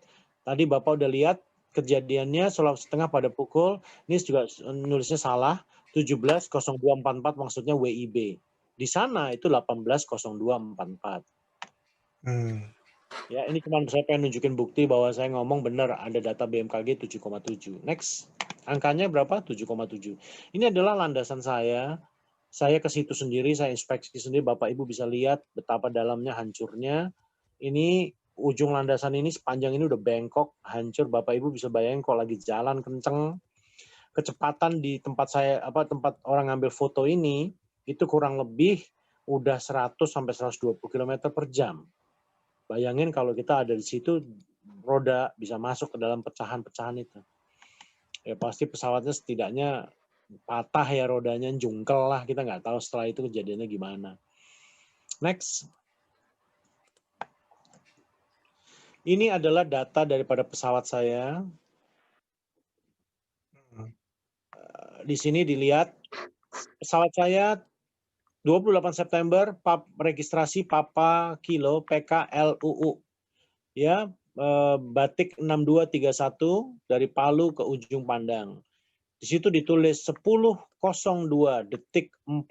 Tadi Bapak udah lihat kejadiannya Sulawesi Tengah pada pukul, ini juga nulisnya salah, 17.0244 maksudnya WIB. Di sana itu 18.0244. Ya, ini cuma saya pengen nunjukin bukti bahwa saya ngomong benar ada data BMKG 7,7. Next. Angkanya berapa? 7,7. Ini adalah landasan saya. Saya ke situ sendiri, saya inspeksi sendiri, Bapak Ibu bisa lihat betapa dalamnya hancurnya. Ini ujung landasan ini sepanjang ini udah bengkok, hancur. Bapak Ibu bisa bayangin kalau lagi jalan kenceng, kecepatan di tempat tempat orang ngambil foto ini itu kurang lebih udah 100 sampai 120 km per jam. Bayangin kalau kita ada di situ, roda bisa masuk ke dalam pecahan-pecahan itu. Ya pasti pesawatnya setidaknya patah ya rodanya, jungkel lah, kita nggak tahu setelah itu kejadiannya gimana. Next. Ini adalah data daripada pesawat saya. Di sini dilihat pesawat saya 28 September registrasi Papa Kilo PKLUU. Ya, batik 6231 dari Palu ke Ujung Pandang. Di situ ditulis 10.02 detik 40.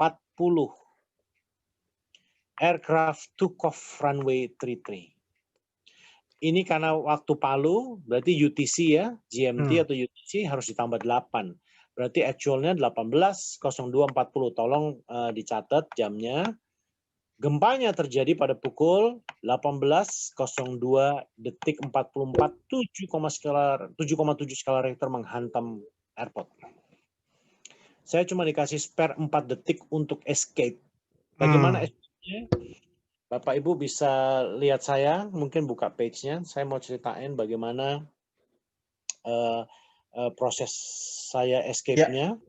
Aircraft took off runway 33. Ini karena waktu Palu, berarti UTC ya, GMT atau UTC harus ditambah 8. Berarti actualnya 18.0240. Tolong dicatat jamnya. Gempanya terjadi pada pukul 18.02 detik 44, 7,7 skala Richter menghantam airport. Saya cuma dikasih spare 4 detik untuk escape. Bagaimana escape-nya? Bapak Ibu bisa lihat saya, mungkin buka page-nya. Saya mau ceritain bagaimana proses saya escape-nya.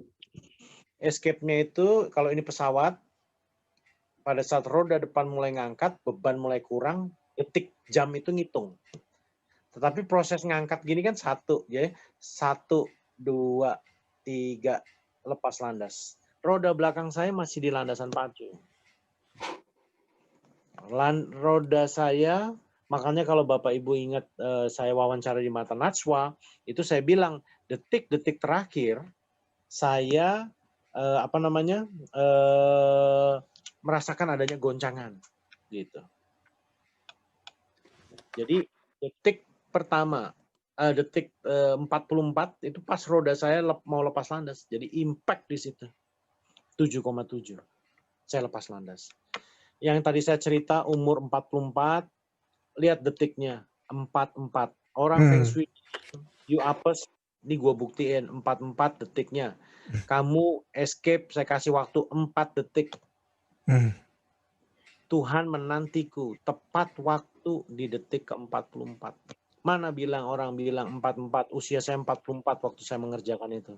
Escape-nya itu, kalau ini pesawat, pada saat roda depan mulai ngangkat, beban mulai kurang, detik jam itu ngitung. Tetapi proses ngangkat gini kan satu, ya 1, 2, 3, lepas landas. Roda belakang saya masih di landasan pacu. Roda saya, makanya kalau Bapak Ibu ingat saya wawancara di Mata Najwa, itu saya bilang detik-detik terakhir saya merasakan adanya goncangan gitu. Jadi detik pertama, detik 44 itu pas roda saya mau lepas landas. Jadi impact di situ 7,7. Saya lepas landas. Yang tadi saya cerita umur 44, lihat detiknya 44. Orang Feng Shui, you apes, ini gue buktiin 44 detiknya. Kamu escape, saya kasih waktu 4 detik. Tuhan menantiku tepat waktu di detik ke-44. Mana orang bilang 44, usia saya 44 waktu saya mengerjakan itu.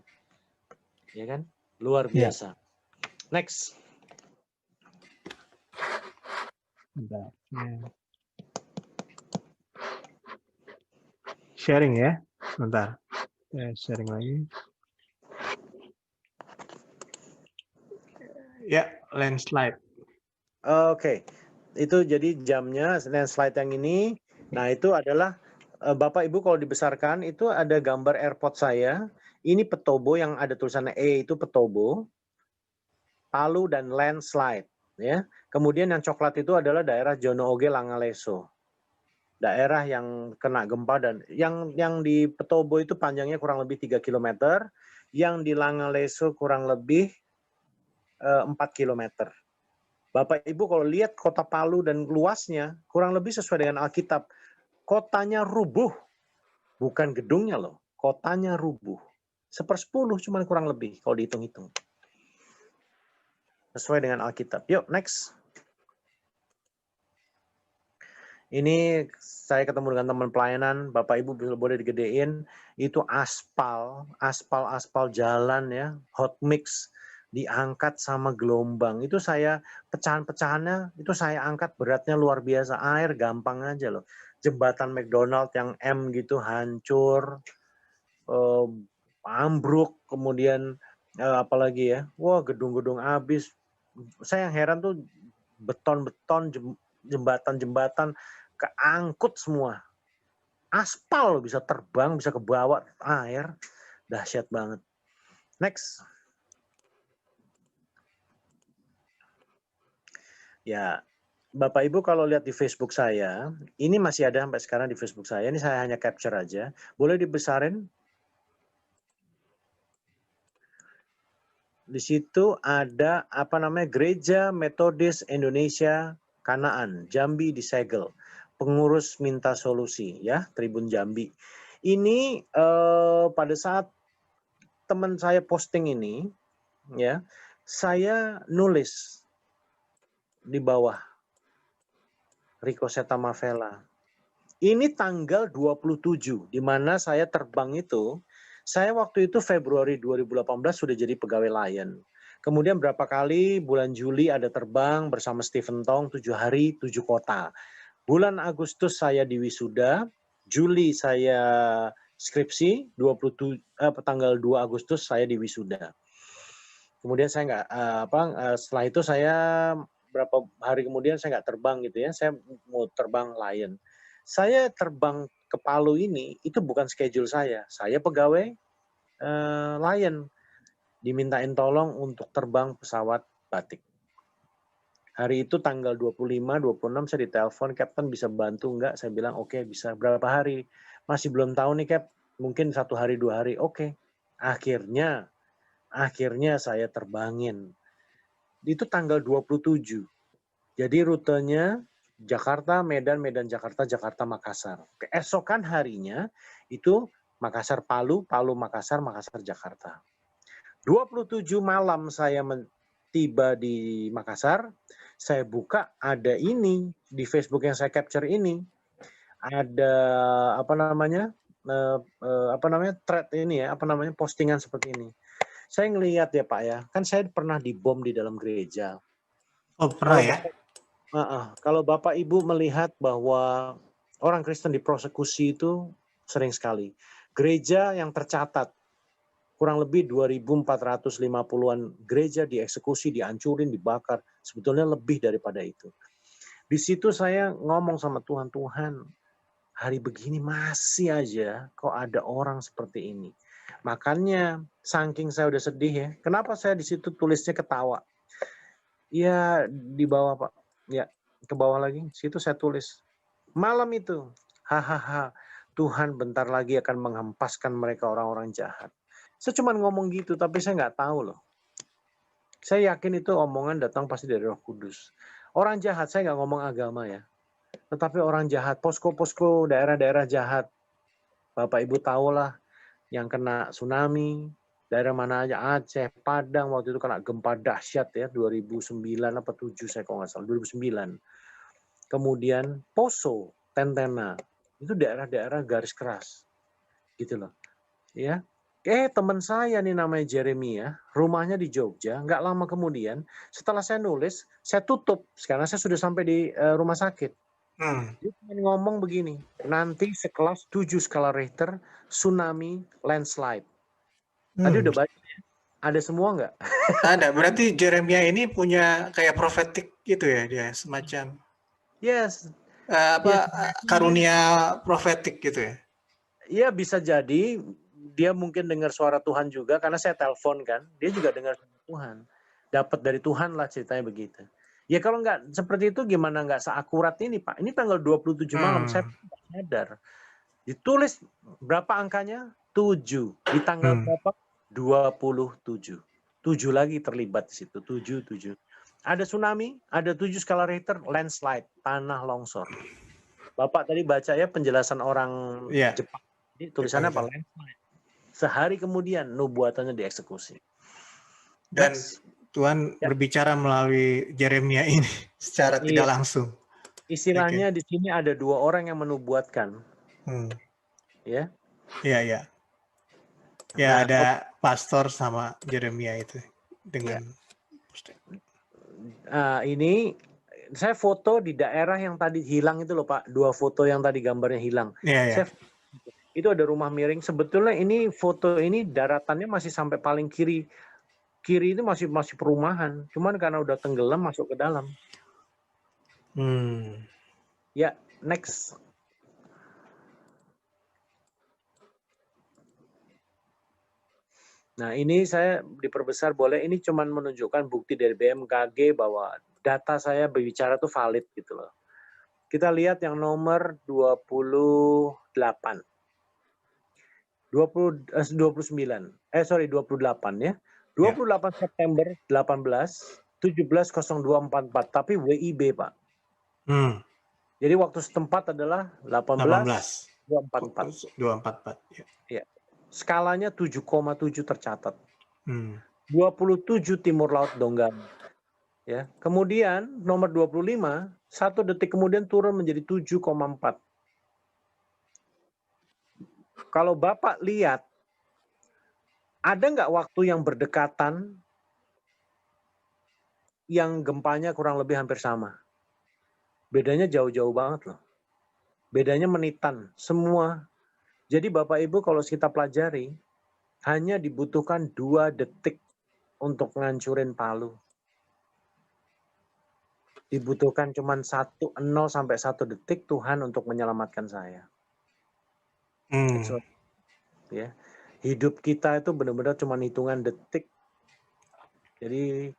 Ya kan? Luar biasa. Next. Sharing ya. Bentar. Sharing lagi. Ya, landslide. Oke. Itu jadi jamnya landslide yang ini. Nah, itu adalah Bapak Ibu kalau dibesarkan itu ada gambar airport saya. Ini Petobo yang ada tulisannya E itu Petobo. Palu dan landslide. Ya. Kemudian yang coklat itu adalah daerah Jono Oge Langaleso. Daerah yang kena gempa dan yang di Petobo itu panjangnya kurang lebih 3 km, yang di Langaleso kurang lebih 4 km. Bapak Ibu kalau lihat kota Palu dan luasnya kurang lebih sesuai dengan Alkitab. Kotanya rubuh, bukan gedungnya loh. Kotanya rubuh. 1/10 cuman kurang lebih kalau dihitung-hitung. Sesuai dengan Alkitab. Yuk, next. Ini saya ketemu dengan teman pelayanan, Bapak Ibu boleh digedein, itu aspal jalan ya, hot mix diangkat sama gelombang. Itu saya pecahan-pecahannya itu saya angkat, beratnya luar biasa. Air gampang aja loh. Jembatan McDonald yang M gitu hancur, ambruk, kemudian apalagi ya, wah gedung-gedung habis. Saya yang heran tuh beton-beton, jembatan-jembatan keangkut semua. Aspal bisa terbang, bisa kebawa air. Dahsyat banget. Next. Ya, Bapak Ibu kalau lihat di Facebook saya, ini masih ada sampai sekarang di Facebook saya. Ini saya hanya capture aja. Boleh dibesarin? Di situ ada apa namanya Gereja Metodis Indonesia Kanaan, Jambi disegel. Pengurus minta solusi ya, Tribun Jambi. Ini pada saat teman saya posting ini ya, saya nulis di bawah Rico Setamavela. Ini tanggal 27 di mana saya terbang itu. Saya waktu itu Februari 2018 sudah jadi pegawai Lion. Kemudian berapa kali bulan Juli ada terbang bersama Stephen Tong 7 hari 7 kota. Bulan Agustus saya di wisuda, Juli saya skripsi, tanggal 2 Agustus saya di wisuda. Kemudian saya nggak setelah itu saya berapa hari kemudian saya nggak terbang gitu ya, saya mau terbang Lion. Saya terbang ke Palu ini itu bukan schedule saya pegawai Lion, dimintain tolong untuk terbang pesawat batik. Hari itu tanggal 25, 26 saya ditelepon, Captain bisa bantu nggak? Saya bilang oke, bisa. Berapa hari? Masih belum tahu nih Cap, mungkin 1 hari 2 hari. Oke. Akhirnya saya terbangin. Itu tanggal 27. Jadi rutenya Jakarta, Medan, Jakarta, Jakarta, Makassar. Keesokan harinya itu Makassar, Palu, Palu, Makassar, Makassar, Jakarta. 27 malam saya tiba di Makassar. Saya buka ada ini di Facebook yang saya capture ini. Ada thread ini ya, postingan seperti ini. Saya ngelihat ya Pak ya, kan saya pernah dibom di dalam gereja. Oh pernah ya? Kalau Bapak Ibu melihat bahwa orang Kristen dipersekusi itu sering sekali. Gereja yang tercatat kurang lebih 2.450-an gereja dieksekusi, dihancurin, dibakar. Sebetulnya lebih daripada itu. Di situ saya ngomong sama Tuhan, hari begini masih aja kok ada orang seperti ini. Makanya saking saya udah sedih ya. Kenapa saya di situ tulisnya ketawa? Ya di bawah Pak. Ya ke bawah lagi. Situ saya tulis. Malam itu, hahaha, Tuhan bentar lagi akan menghempaskan mereka orang-orang jahat. Saya cuma ngomong gitu, tapi saya nggak tahu loh. Saya yakin itu omongan datang pasti dari Roh Kudus. Orang jahat, saya nggak ngomong agama ya. Tetapi orang jahat, posko-posko, daerah-daerah jahat. Bapak Ibu tahulah yang kena tsunami, daerah mana aja, Aceh, Padang, waktu itu kena gempa dahsyat ya, 2009 apa 7 saya kalau nggak salah, 2009. Kemudian Poso, Tentena, itu daerah-daerah garis keras. Gitu loh. Ya. Teman saya nih namanya Jeremia, rumahnya di Jogja. Nggak lama kemudian, setelah saya nulis, saya tutup karena saya sudah sampai di rumah sakit. Dia ngomong begini, nanti sekelas 7 skala Richter, tsunami, landslide. Tadi udah baca ya? Ada semua nggak? Ada. Berarti Jeremia ini punya kayak profetik gitu ya, dia semacam. Yes. Karunia profetik gitu ya? Iya bisa jadi. Dia mungkin dengar suara Tuhan juga, karena saya telepon kan, dia juga dengar suara Tuhan. dapat dari Tuhan lah ceritanya begitu. Ya kalau nggak seperti itu gimana nggak seakurat ini Pak? Ini tanggal 27 malam, saya nggak sadar. Ditulis berapa angkanya? 7. Di tanggal berapa? 27. 7 lagi terlibat di situ, 7. Ada tsunami, ada 7 skala Richter, landslide, tanah longsor. Bapak tadi baca ya penjelasan orang Jepang. Ini tulisannya apa? Landslide. Sehari kemudian nubuatannya dieksekusi. Dan Tuhan berbicara melalui Yeremia ini secara tidak langsung. Istilahnya di sini ada 2 orang yang menubuatkan. Ya. Iya. Ya, ada pastor sama Yeremia itu dengan ini saya foto di daerah yang tadi hilang itu loh Pak, 2 foto yang tadi gambarnya hilang. Itu ada rumah miring. Sebetulnya ini foto ini daratannya masih sampai paling kiri. Kiri itu masih perumahan, cuman karena udah tenggelam masuk ke dalam. Ya, next. Nah, ini saya diperbesar boleh. Ini cuman menunjukkan bukti dari BMKG bahwa data saya berbicara tuh valid gitu loh. Kita lihat yang nomor 28. 28 ya. 28 September 18 17.0244 tapi WIB Pak. Jadi waktu setempat adalah 18.244. Ya. Skalanya 7,7 tercatat. 27 timur laut Donggala. Ya. Kemudian nomor 25 1 detik kemudian turun menjadi 7,4. Kalau Bapak lihat, ada nggak waktu yang berdekatan yang gempanya kurang lebih hampir sama? Bedanya jauh-jauh banget loh. Bedanya menitan, semua. Jadi Bapak Ibu kalau kita pelajari, hanya dibutuhkan 2 detik untuk ngancurin Palu. Dibutuhkan cuma 0 sampai 1 detik Tuhan untuk menyelamatkan saya. Ya. Hidup kita itu benar-benar cuma hitungan detik. Jadi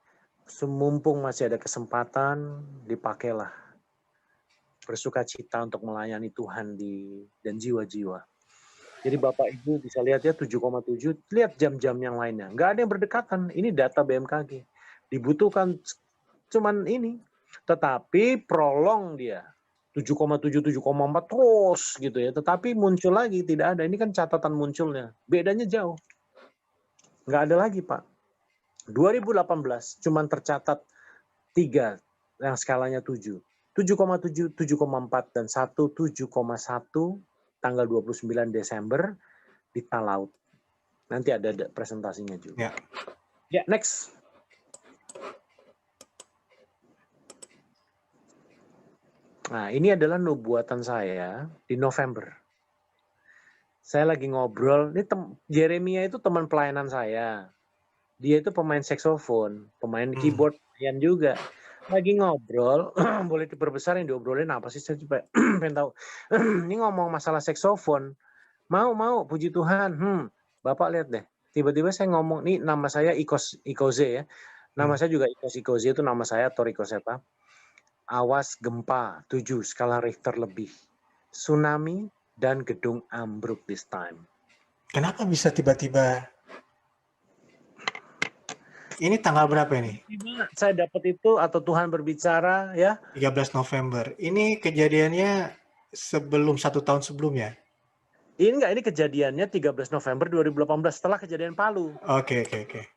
semumpung masih ada kesempatan, dipakailah. Bersukacita untuk melayani Tuhan dan jiwa-jiwa. Jadi Bapak Ibu bisa lihat ya 7,7, lihat jam-jam yang lainnya. Nggak ada yang berdekatan, ini data BMKG. Dibutuhkan cuman ini. Tetapi prolong dia. 7,7, 7,4 terus gitu ya. Tetapi muncul lagi, tidak ada. Ini kan catatan munculnya. Bedanya jauh. Nggak ada lagi Pak. 2018 cuman tercatat 3 yang skalanya 7. 7,7, 7,4, dan 1, 7,1 tanggal 29 Desember di Talaut. Nanti ada presentasinya juga. Ya, next. Nah, ini adalah nubuatan saya di November. Saya lagi ngobrol, ini Yeremia itu teman pelayanan saya. Dia itu pemain saksofon, pemain keyboard yang juga. Lagi ngobrol, boleh diperbesar yang diobrolin apa sih? Saya coba pengen tahu. Ini ngomong masalah saksofon. Mau, puji Tuhan. Bapak lihat deh. Tiba-tiba saya ngomong, nih nama saya Ikoze ya. Nama saya juga Ikoze itu nama saya, Toriko Seta. Awas gempa 7 skala Richter lebih. Tsunami dan gedung ambruk this time. Kenapa bisa tiba-tiba? Ini tanggal berapa ini? Saya dapat itu atau Tuhan berbicara ya. 13 November. Ini kejadiannya sebelum 1 tahun sebelumnya? Ini kejadiannya 13 November 2018 setelah kejadian Palu. Oke.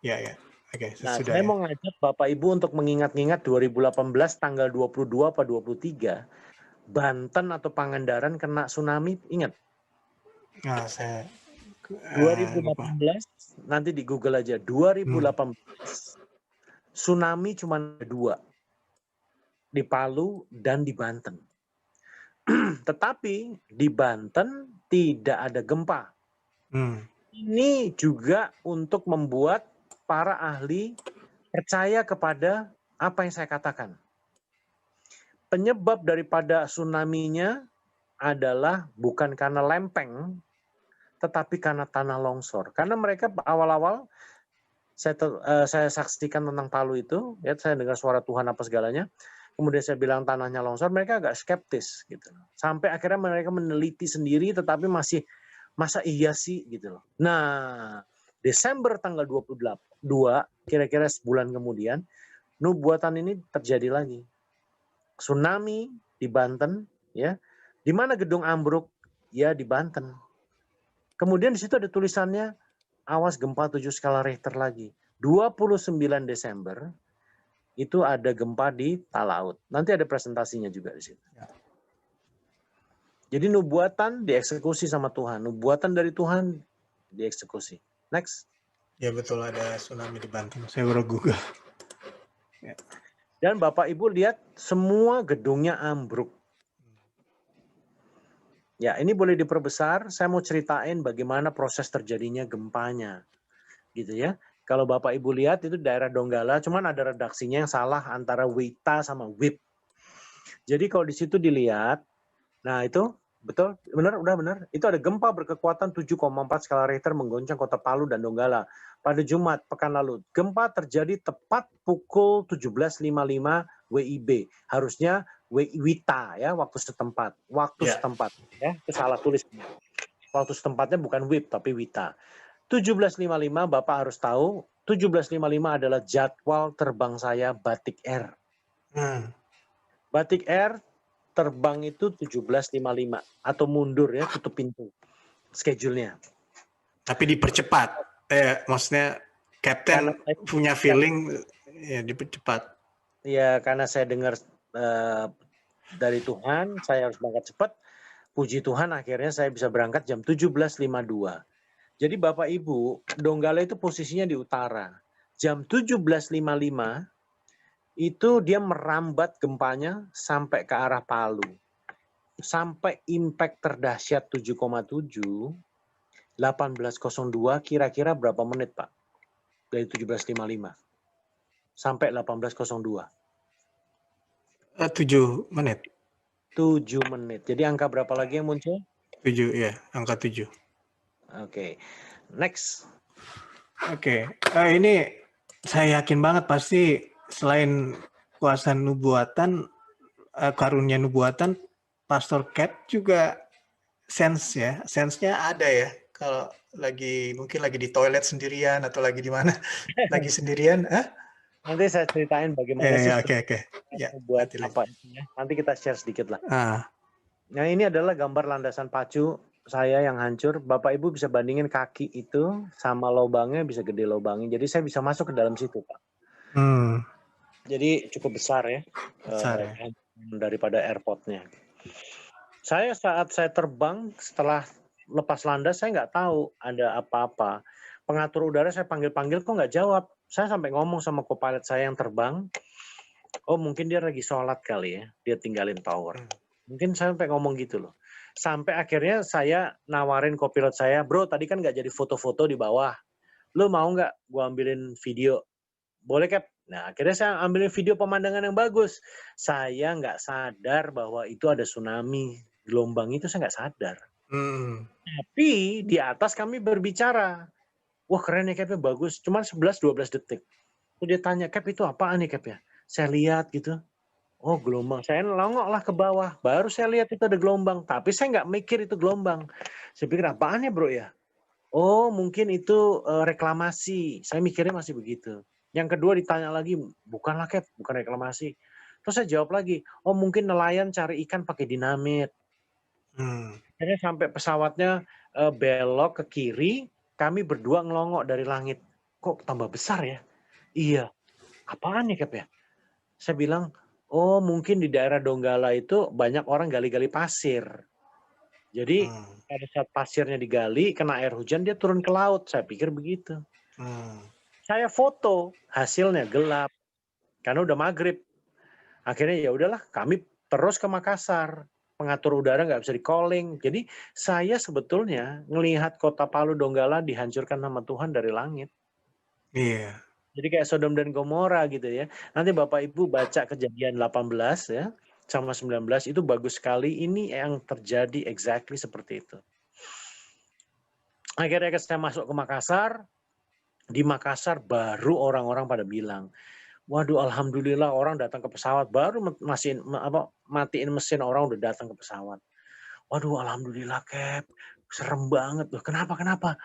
Ya. Nah, saya mau ngajak Bapak Ibu untuk mengingat-ingat 2018 tanggal 22 atau 23 Banten atau Pangandaran kena tsunami, ingat? Nah, saya 2018 nanti di Google aja 2018 tsunami cuma 2 di Palu dan di Banten. Tetapi di Banten tidak ada gempa. Ini juga untuk membuat para ahli percaya kepada apa yang saya katakan. Penyebab daripada tsunami-nya adalah bukan karena lempeng, tetapi karena tanah longsor. Karena mereka awal-awal Saya saksikan tentang Palu itu, ya saya dengar suara Tuhan apa segalanya. Kemudian saya bilang tanahnya longsor, mereka agak skeptis gitu. Sampai akhirnya mereka meneliti sendiri, tetapi masih masa iya sih gitu loh. Nah, Desember tanggal 22, kira-kira sebulan kemudian, nubuatan ini terjadi lagi. Tsunami di Banten, ya. Di mana gedung ambruk? Ya di Banten. Kemudian di situ ada tulisannya, awas gempa 7 skala Richter lagi. 29 Desember itu ada gempa di Talaut. Nanti ada presentasinya juga di situ. Ya. Jadi nubuatan dieksekusi sama Tuhan. Nubuatan dari Tuhan dieksekusi. Next. Ya betul, ada tsunami di Banten. Saya baru Google. Ya. Dan Bapak Ibu lihat semua gedungnya ambruk. Ya, ini boleh diperbesar. Saya mau ceritain bagaimana proses terjadinya gempanya. Gitu ya. Kalau Bapak Ibu lihat itu daerah Donggala, cuman ada redaksinya yang salah antara Wita sama WIP. Jadi kalau di situ dilihat, nah itu betul, benar, udah benar. Itu ada gempa berkekuatan 7,4 skala Richter menggoncang kota Palu dan Donggala pada Jumat pekan lalu. Gempa terjadi tepat pukul 17.55 WIB. Harusnya Wita ya, waktu setempat. Setempat ya, itu salah tulis. Waktu setempatnya bukan WIB tapi Wita. 17.55 Bapak harus tahu, 17.55 adalah jadwal terbang saya Batik Air. Batik Air terbang itu 17.55 atau mundur ya, tutup pintu schedule-nya. Tapi dipercepat. Maksudnya Kapten punya feeling ya dipercepat. Ya, karena saya dengar dari Tuhan, saya harus berangkat cepat. Puji Tuhan akhirnya saya bisa berangkat jam 17.52. Jadi Bapak Ibu, Donggala itu posisinya di utara. Jam 17.55 itu dia merambat gempanya sampai ke arah Palu. Sampai impact terdahsyat 7,7, 18.02 kira-kira berapa menit Pak? Dari 17.55 sampai 18.02. 7 menit. 7 menit. Jadi angka berapa lagi yang muncul? 7, ya, angka 7. Oke. Next. Oke. Ini saya yakin banget pasti selain kuasa nubuatan, karunia nubuatan, Pastor Cap juga sense-nya ada ya. Kalau mungkin lagi di toilet sendirian atau lagi di mana, lagi sendirian. Nanti saya ceritain bagaimana sih Oke. Ya, buat apa ya. Nanti kita share sedikit lah. Nah ini adalah gambar landasan pacu saya yang hancur. Bapak Ibu bisa bandingin kaki itu sama lubangnya, bisa gede lubangnya. Jadi saya bisa masuk ke dalam situ Pak. Jadi cukup besar ya. Besar ya. Daripada airportnya. Saat saya terbang setelah lepas landas saya nggak tahu ada apa-apa. Pengatur udara saya panggil-panggil kok nggak jawab. Saya sampai ngomong sama co-pilot saya yang terbang. Oh mungkin dia lagi sholat kali ya. Dia tinggalin tower. Mungkin saya sampai ngomong gitu loh. Sampai akhirnya saya nawarin co-pilot saya, bro tadi kan nggak jadi foto-foto di bawah. Lu mau nggak gua ambilin video? Boleh Cap? Nah akhirnya saya ambilin video pemandangan yang bagus. Saya nggak sadar bahwa itu ada tsunami. Gelombang itu saya nggak sadar. Tapi di atas kami berbicara. Wah keren ya Cap, bagus. Cuman 11-12 detik. Terus dia tanya, Cap itu apaan nih Cap ya? Saya lihat gitu. Oh gelombang. Saya nongok lah ke bawah. Baru saya lihat itu ada gelombang. Tapi saya nggak mikir itu gelombang. Saya pikir apaan ya bro ya? Oh mungkin itu reklamasi. Saya mikirnya masih begitu. Yang kedua ditanya lagi, bukanlah Cap, bukan reklamasi. Terus saya jawab lagi, oh mungkin nelayan cari ikan pakai dinamit. Akhirnya sampai pesawatnya belok ke kiri, kami berdua ngelongok dari langit. Kok tambah besar ya? Iya. Apaan ya Cap ya? Saya bilang, oh mungkin di daerah Donggala itu banyak orang gali-gali pasir. Jadi pada saat pasirnya digali, kena air hujan dia turun ke laut. Saya pikir begitu. Saya foto, hasilnya gelap. Karena udah maghrib. Akhirnya ya udahlah, kami terus ke Makassar. Pengatur udara nggak bisa di-calling. Jadi saya sebetulnya ngelihat kota Palu Donggala dihancurkan sama Tuhan dari langit. Iya. Jadi kayak Sodom dan Gomora gitu ya. Nanti Bapak Ibu baca Kejadian 18 ya sama 19 itu bagus sekali. Ini yang terjadi exactly seperti itu. Akhirnya saya masuk ke Makassar. Di Makassar baru orang-orang pada bilang, waduh alhamdulillah orang datang ke pesawat, baru matiin mesin orang udah datang ke pesawat. Waduh alhamdulillah Cap, serem banget loh. Kenapa?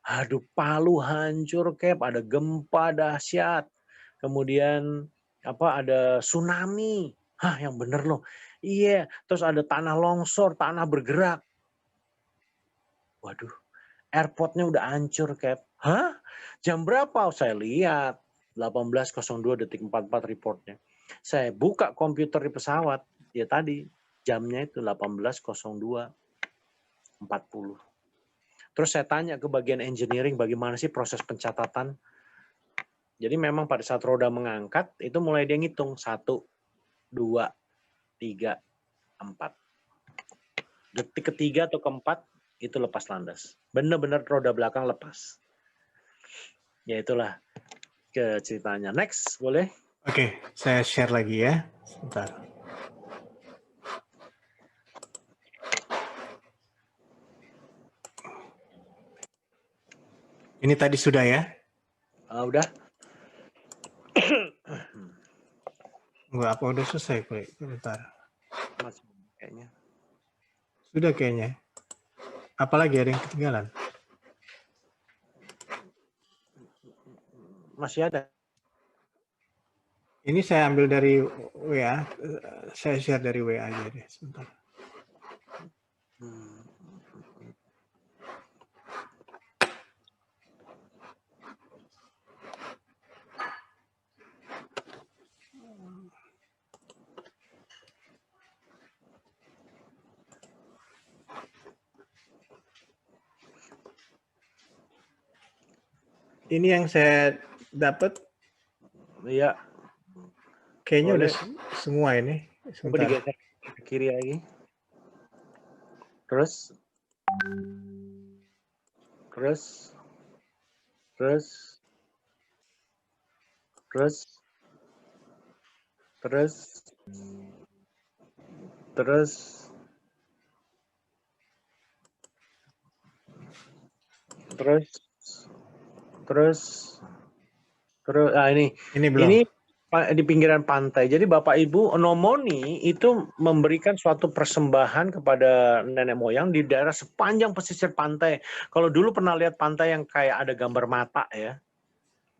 Aduh Palu hancur Cap, ada gempa dahsyat. Kemudian ada tsunami. Hah, yang bener loh. Iya, terus ada tanah longsor, tanah bergerak. Waduh, airportnya udah hancur, Cap. Hah? Jam berapa? Saya lihat 18.02:44 reportnya. Saya buka komputer di pesawat, ya tadi jamnya itu 18.02:40. Terus saya tanya ke bagian engineering, bagaimana sih proses pencatatan? Jadi memang pada saat roda mengangkat, itu mulai dia ngitung 1, 2, 3, 4. Detik ketiga atau keempat, itu lepas landas. Benar-benar roda belakang lepas. Ya itulah ke ceritanya. Next, boleh? Oke, saya share lagi ya. Sebentar. Ini tadi sudah ya? Udah? Enggak, apa udah selesai? Bentar. Masih kayaknya. Sudah kayaknya. Apalagi ada yang ketinggalan? Masih ada. Ini saya ambil dari WA. Saya share dari WA aja deh. Sebentar. Ini yang saya dapat. Iya. Kayaknya Boleh. udah semua ini. Coba digeser ke kiri lagi. Terus. Ini belum. Ini di pinggiran pantai. Jadi Bapak Ibu, Nomoni itu memberikan suatu persembahan kepada nenek moyang di daerah sepanjang pesisir pantai. Kalau dulu pernah lihat pantai yang kayak ada gambar mata ya.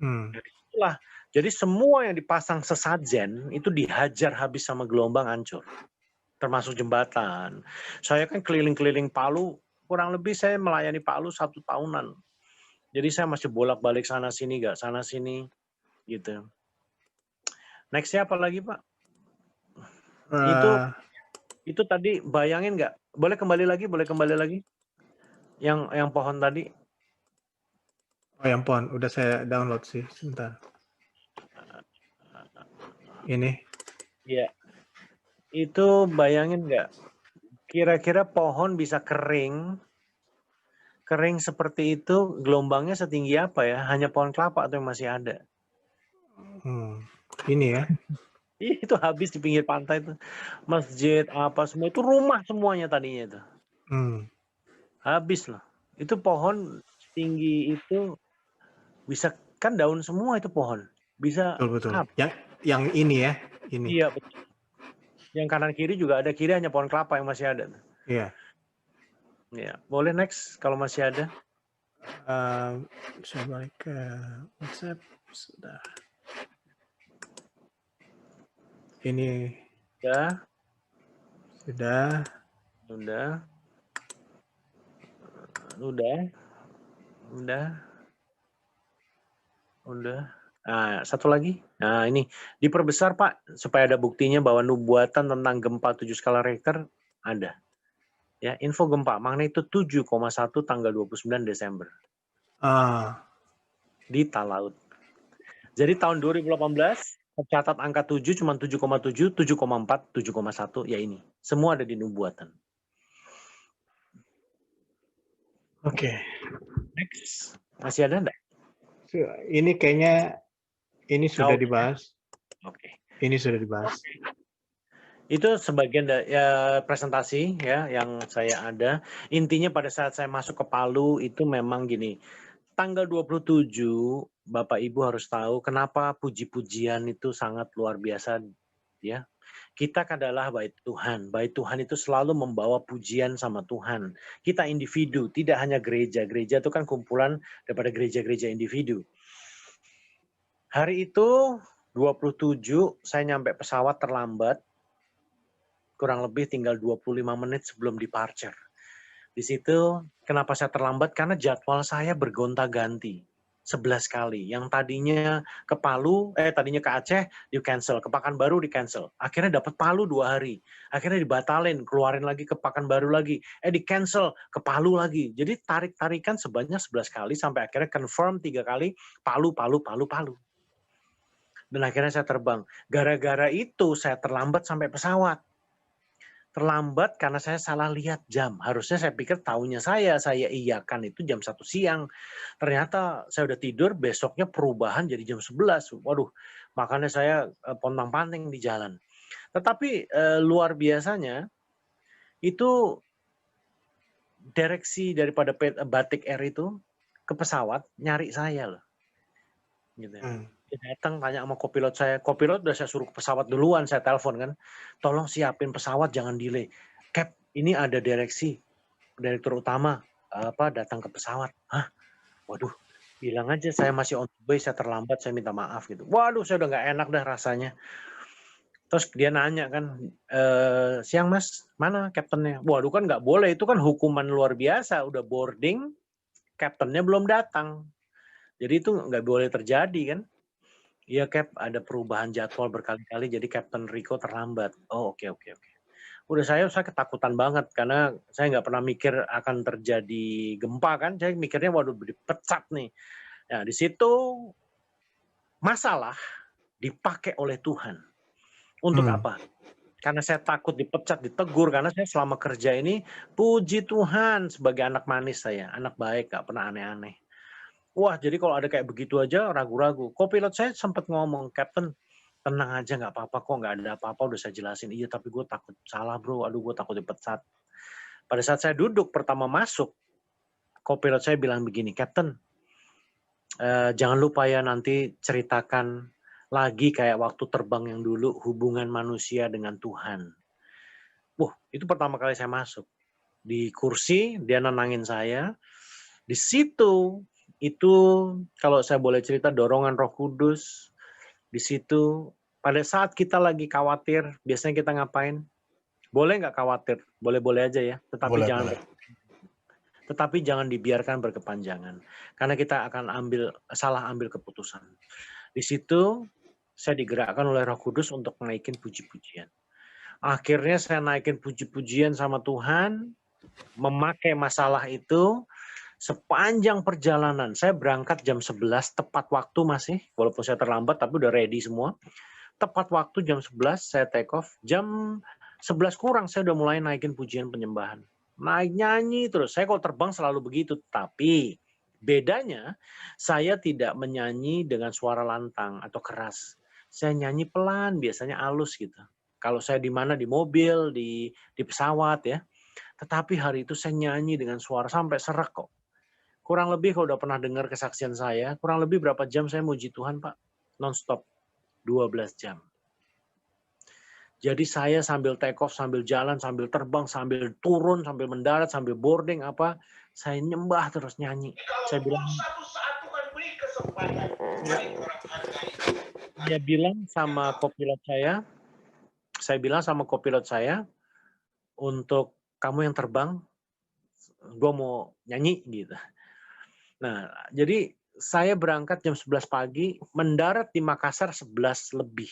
Itulah. Jadi semua yang dipasang sesajen itu dihajar habis sama gelombang, hancur. Termasuk jembatan. Saya kan keliling-keliling Palu, kurang lebih saya melayani Palu 1 tahunan. Jadi saya masih bolak-balik sana sini, gitu. Next apa lagi Pak? Itu tadi bayangin nggak? Boleh kembali lagi? Yang pohon tadi. Oh, yang pohon. Udah saya download sih. Sebentar. Ini. Iya. Itu bayangin nggak? Kira-kira pohon bisa kering seperti itu, gelombangnya setinggi apa ya? Hanya pohon kelapa atau yang masih ada? Ini ya. Itu habis di pinggir pantai itu. Masjid, apa semua. Itu rumah semuanya tadinya itu. Habis loh. Itu pohon tinggi itu bisa, kan daun semua itu pohon. Bisa. Betul. Yang ini ya. Ini. Iya, betul. Yang kanan kiri juga ada. Kiri hanya pohon kelapa yang masih ada. Iya. Ya, boleh next kalau masih ada. Saya balik ke WhatsApp. Sudah. Ini. Sudah. Nah, satu lagi. Nah, ini diperbesar Pak supaya ada buktinya bahwa nubuatan tentang gempa 7 skala Richter ada. Ya, info gempa magnitudo 7,1 tanggal 29 Desember. Di Talaut. Jadi tahun 2018 tercatat angka 7 cuma 7,7, 7,4, 7,1 ya ini. Semua ada di nubuatan. Oke. Next. Masih ada enggak? Ini kayaknya ini sudah dibahas. Oke. Ini sudah dibahas. Itu sebagian presentasi ya yang saya ada. Intinya pada saat saya masuk ke Palu itu memang gini. tanggal 27, Bapak Ibu harus tahu kenapa puji-pujian itu sangat luar biasa ya. Kita adalah bait Tuhan. Bait Tuhan itu selalu membawa pujian sama Tuhan. Kita individu, tidak hanya gereja. Gereja itu kan kumpulan daripada gereja-gereja individu. Hari itu 27 saya nyampe pesawat terlambat. Kurang lebih tinggal 25 menit sebelum departure. Di situ kenapa saya terlambat? Karena jadwal saya bergonta-ganti 11 kali. Yang tadinya ke Palu, tadinya ke Aceh di cancel, ke Pekanbaru di cancel. Akhirnya dapat Palu 2 hari. Akhirnya dibatalin, keluarin lagi ke Pekanbaru lagi. Di cancel, ke Palu lagi. Jadi tarik-tarikan sebanyak 11 kali sampai akhirnya confirm 3 kali Palu. Dan akhirnya saya terbang. Gara-gara itu saya terlambat sampai pesawat. Terlambat karena saya salah lihat jam. Harusnya saya pikir tahunya saya iyakan itu jam 1 siang. Ternyata saya udah tidur, besoknya perubahan jadi jam 11. Waduh, makanya saya pontang-panting di jalan. Tetapi luar biasanya, itu direksi daripada Batik Air itu ke pesawat nyari saya loh. Gitu ya. Dia datang tanya sama kopilot saya, kopilot udah saya suruh ke pesawat duluan, saya telepon kan, tolong siapin pesawat jangan delay. Cap, ini ada direktur utama datang ke pesawat. Hah? Waduh, bilang aja saya masih on the way, saya terlambat, saya minta maaf gitu. Waduh, saya udah nggak enak dah rasanya. Terus dia nanya kan, siang mas, mana kaptennya? Waduh kan nggak boleh, itu kan hukuman luar biasa, udah boarding, kaptennya belum datang. Jadi itu nggak boleh terjadi kan. Iya Cap, ada perubahan jadwal berkali-kali, jadi Kapten Rico terlambat. Oh oke. Udah saya ketakutan banget, karena saya nggak pernah mikir akan terjadi gempa kan, saya mikirnya waduh dipecat nih. Nah di situ masalah dipakai oleh Tuhan. Untuk apa? Karena saya takut dipecat, ditegur, karena saya selama kerja ini, puji Tuhan sebagai anak manis saya, anak baik, gak pernah aneh-aneh. Wah, jadi kalau ada kayak begitu aja ragu-ragu. Kopilot saya sempat ngomong, Captain, tenang aja nggak apa-apa kok, nggak ada apa-apa, udah saya jelasin. Iya, tapi gue takut salah bro, aduh gue takut dipecat. Pada saat saya duduk pertama masuk, kopilot saya bilang begini, Captain, jangan lupa ya nanti ceritakan lagi kayak waktu terbang yang dulu, hubungan manusia dengan Tuhan. Wah, itu pertama kali saya masuk. Di kursi, dia nenangin saya. Di situ, itu kalau saya boleh cerita dorongan Roh Kudus di situ. Pada saat kita lagi khawatir, biasanya kita ngapain? Boleh nggak khawatir? Boleh-boleh aja ya. Tetapi jangan dibiarkan berkepanjangan, karena kita akan salah ambil keputusan. Di situ saya digerakkan oleh Roh Kudus untuk naikin puji-pujian. Akhirnya saya naikin puji-pujian sama Tuhan, memakai masalah itu. Sepanjang perjalanan, saya berangkat jam 11, tepat waktu masih, walaupun saya terlambat, tapi udah ready semua. Tepat waktu jam 11, saya take off. Jam 11 kurang, saya udah mulai naikin pujian penyembahan. Naik nyanyi terus. Saya kalau terbang selalu begitu, tapi bedanya, saya tidak menyanyi dengan suara lantang atau keras. Saya nyanyi pelan, biasanya halus gitu. Kalau saya di mana, di mobil, di pesawat ya. Tetapi hari itu saya nyanyi dengan suara sampai serak kok. Kurang lebih kalau udah pernah dengar kesaksian saya, kurang lebih berapa jam saya muji Tuhan, Pak? Non-stop. 12 jam. Jadi saya sambil take off, sambil jalan, sambil terbang, sambil turun, sambil mendarat, sambil boarding, saya nyembah terus nyanyi. Saya bilang, dia bilang sama kopilot saya, untuk kamu yang terbang, gue mau nyanyi gitu. Nah, jadi saya berangkat jam 11 pagi, mendarat di Makassar 11 lebih.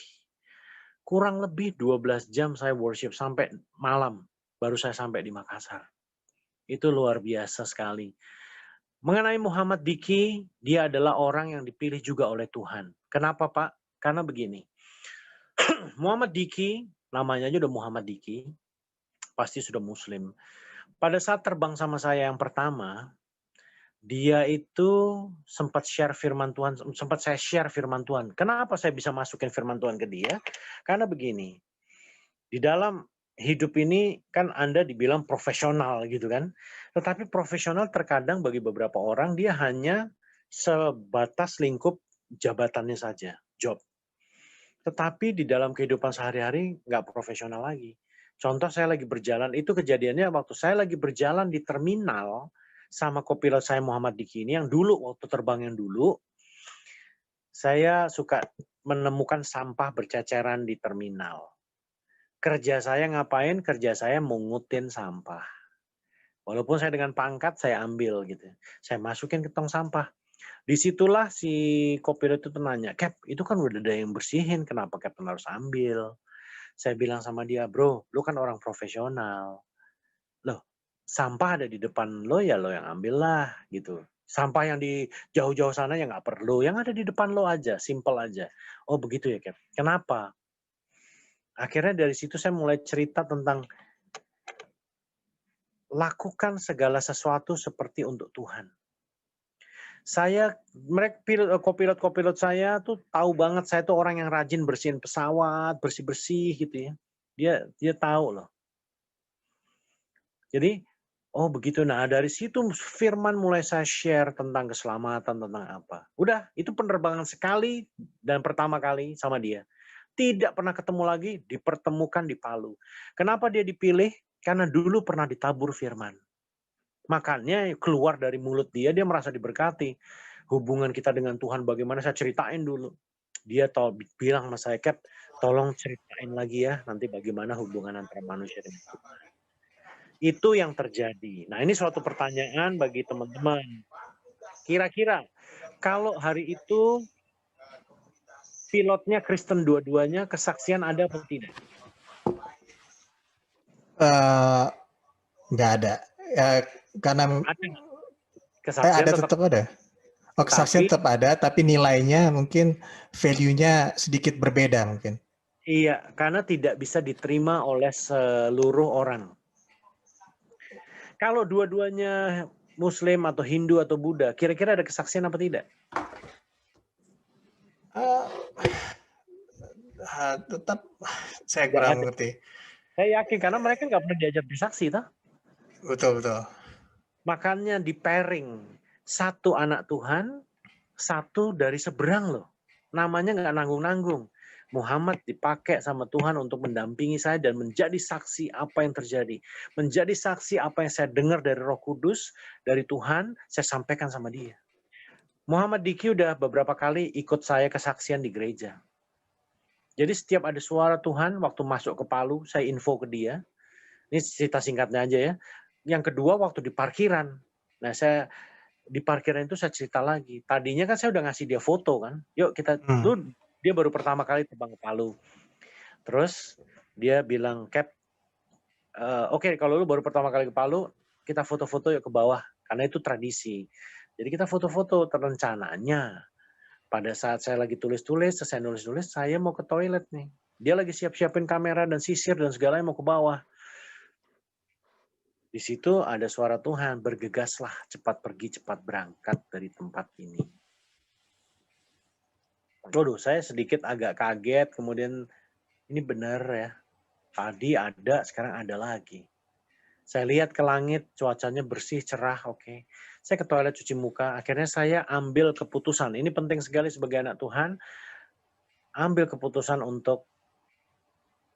Kurang lebih 12 jam saya worship sampai malam, baru saya sampai di Makassar. Itu luar biasa sekali. Mengenai Muhammad Diki, dia adalah orang yang dipilih juga oleh Tuhan. Kenapa Pak? Karena begini, Muhammad Diki, namanya aja udah Muhammad Diki, pasti sudah Muslim. Pada saat terbang sama saya yang pertama, dia itu sempat saya share firman Tuhan. Kenapa saya bisa masukin firman Tuhan ke dia? Karena begini, di dalam hidup ini kan Anda dibilang profesional gitu kan. Tetapi profesional terkadang bagi beberapa orang dia hanya sebatas lingkup jabatannya saja, job. Tetapi di dalam kehidupan sehari-hari nggak profesional lagi. Contoh saya lagi berjalan, itu kejadiannya waktu saya lagi berjalan di terminal sama kopilot saya Muhammad Diki ini yang dulu, waktu terbang yang dulu, saya suka menemukan sampah berceceran di terminal. Kerja saya ngapain? Kerja saya mungutin sampah. Walaupun saya dengan pangkat, saya ambil gitu. Saya masukin ke tong sampah. Disitulah si kopilot itu nanya, Cap, itu kan udah ada yang bersihin, kenapa Captain harus ambil? Saya bilang sama dia, bro, lu kan orang profesional. Loh, sampah ada di depan lo, ya lo yang ambil lah, gitu. Sampah yang di jauh-jauh sana ya nggak perlu, yang ada di depan lo aja, simple aja. Oh begitu ya, Cap. Kenapa? Akhirnya dari situ saya mulai cerita tentang lakukan segala sesuatu seperti untuk Tuhan. Saya, kopilot saya tuh tahu banget saya tuh orang yang rajin bersihin pesawat, bersih-bersih gitu ya. Dia tahu loh. Jadi, oh begitu. Nah dari situ firman mulai saya share tentang keselamatan, tentang apa. Udah, itu penerbangan sekali dan pertama kali sama dia. Tidak pernah ketemu lagi, dipertemukan di Palu. Kenapa dia dipilih? Karena dulu pernah ditabur firman. Makanya keluar dari mulut dia merasa diberkati. Hubungan kita dengan Tuhan bagaimana, saya ceritain dulu. Dia bilang sama saya, Cap, tolong ceritain lagi ya, nanti bagaimana hubungan antara manusia dengan Tuhan. Itu yang terjadi. Nah ini suatu pertanyaan bagi teman-teman. Kira-kira kalau hari itu pilotnya Kristen dua-duanya, kesaksian ada atau tidak? Nggak ada. Karena Ada. Kesaksian ada tetap ada. Oh, kesaksian tetap ada, tapi nilainya mungkin value-nya sedikit berbeda mungkin. Iya, karena tidak bisa diterima oleh seluruh orang. Kalau dua-duanya Muslim atau Hindu atau Buddha, kira-kira ada kesaksian apa tidak? Tetap saya kurang mengerti. Saya yakin karena mereka nggak pernah diajak bersaksi, toh? Betul. Makanya di pairing, satu anak Tuhan, satu dari seberang loh. Namanya nggak nanggung-nanggung. Muhammad dipakai sama Tuhan untuk mendampingi saya dan menjadi saksi apa yang terjadi. Menjadi saksi apa yang saya dengar dari Roh Kudus, dari Tuhan, saya sampaikan sama dia. Muhammad Diki udah beberapa kali ikut saya kesaksian di gereja. Jadi setiap ada suara Tuhan, waktu masuk ke Palu, saya info ke dia. Ini cerita singkatnya aja ya. Yang kedua, waktu di parkiran. Nah, saya di parkiran itu saya cerita lagi. Tadinya kan saya udah ngasih dia foto kan. Yuk kita, dia baru pertama kali terbang ke Palu. Terus dia bilang, Cap, oke, kalau lu baru pertama kali ke Palu, kita foto-foto yuk ke bawah. Karena itu tradisi. Jadi kita foto-foto terencananya. Pada saat saya lagi tulis-tulis, selesai nulis-nulis, saya mau ke toilet nih. Dia lagi siap-siapin kamera dan sisir dan segalanya mau ke bawah. Di situ ada suara Tuhan, bergegaslah, cepat pergi, cepat berangkat dari tempat ini. Waduh, saya sedikit agak kaget, kemudian ini benar ya. Tadi ada, sekarang ada lagi. Saya lihat ke langit, cuacanya bersih, cerah, oke. Saya ke toilet cuci muka, akhirnya saya ambil keputusan. Ini penting sekali sebagai anak Tuhan, ambil keputusan untuk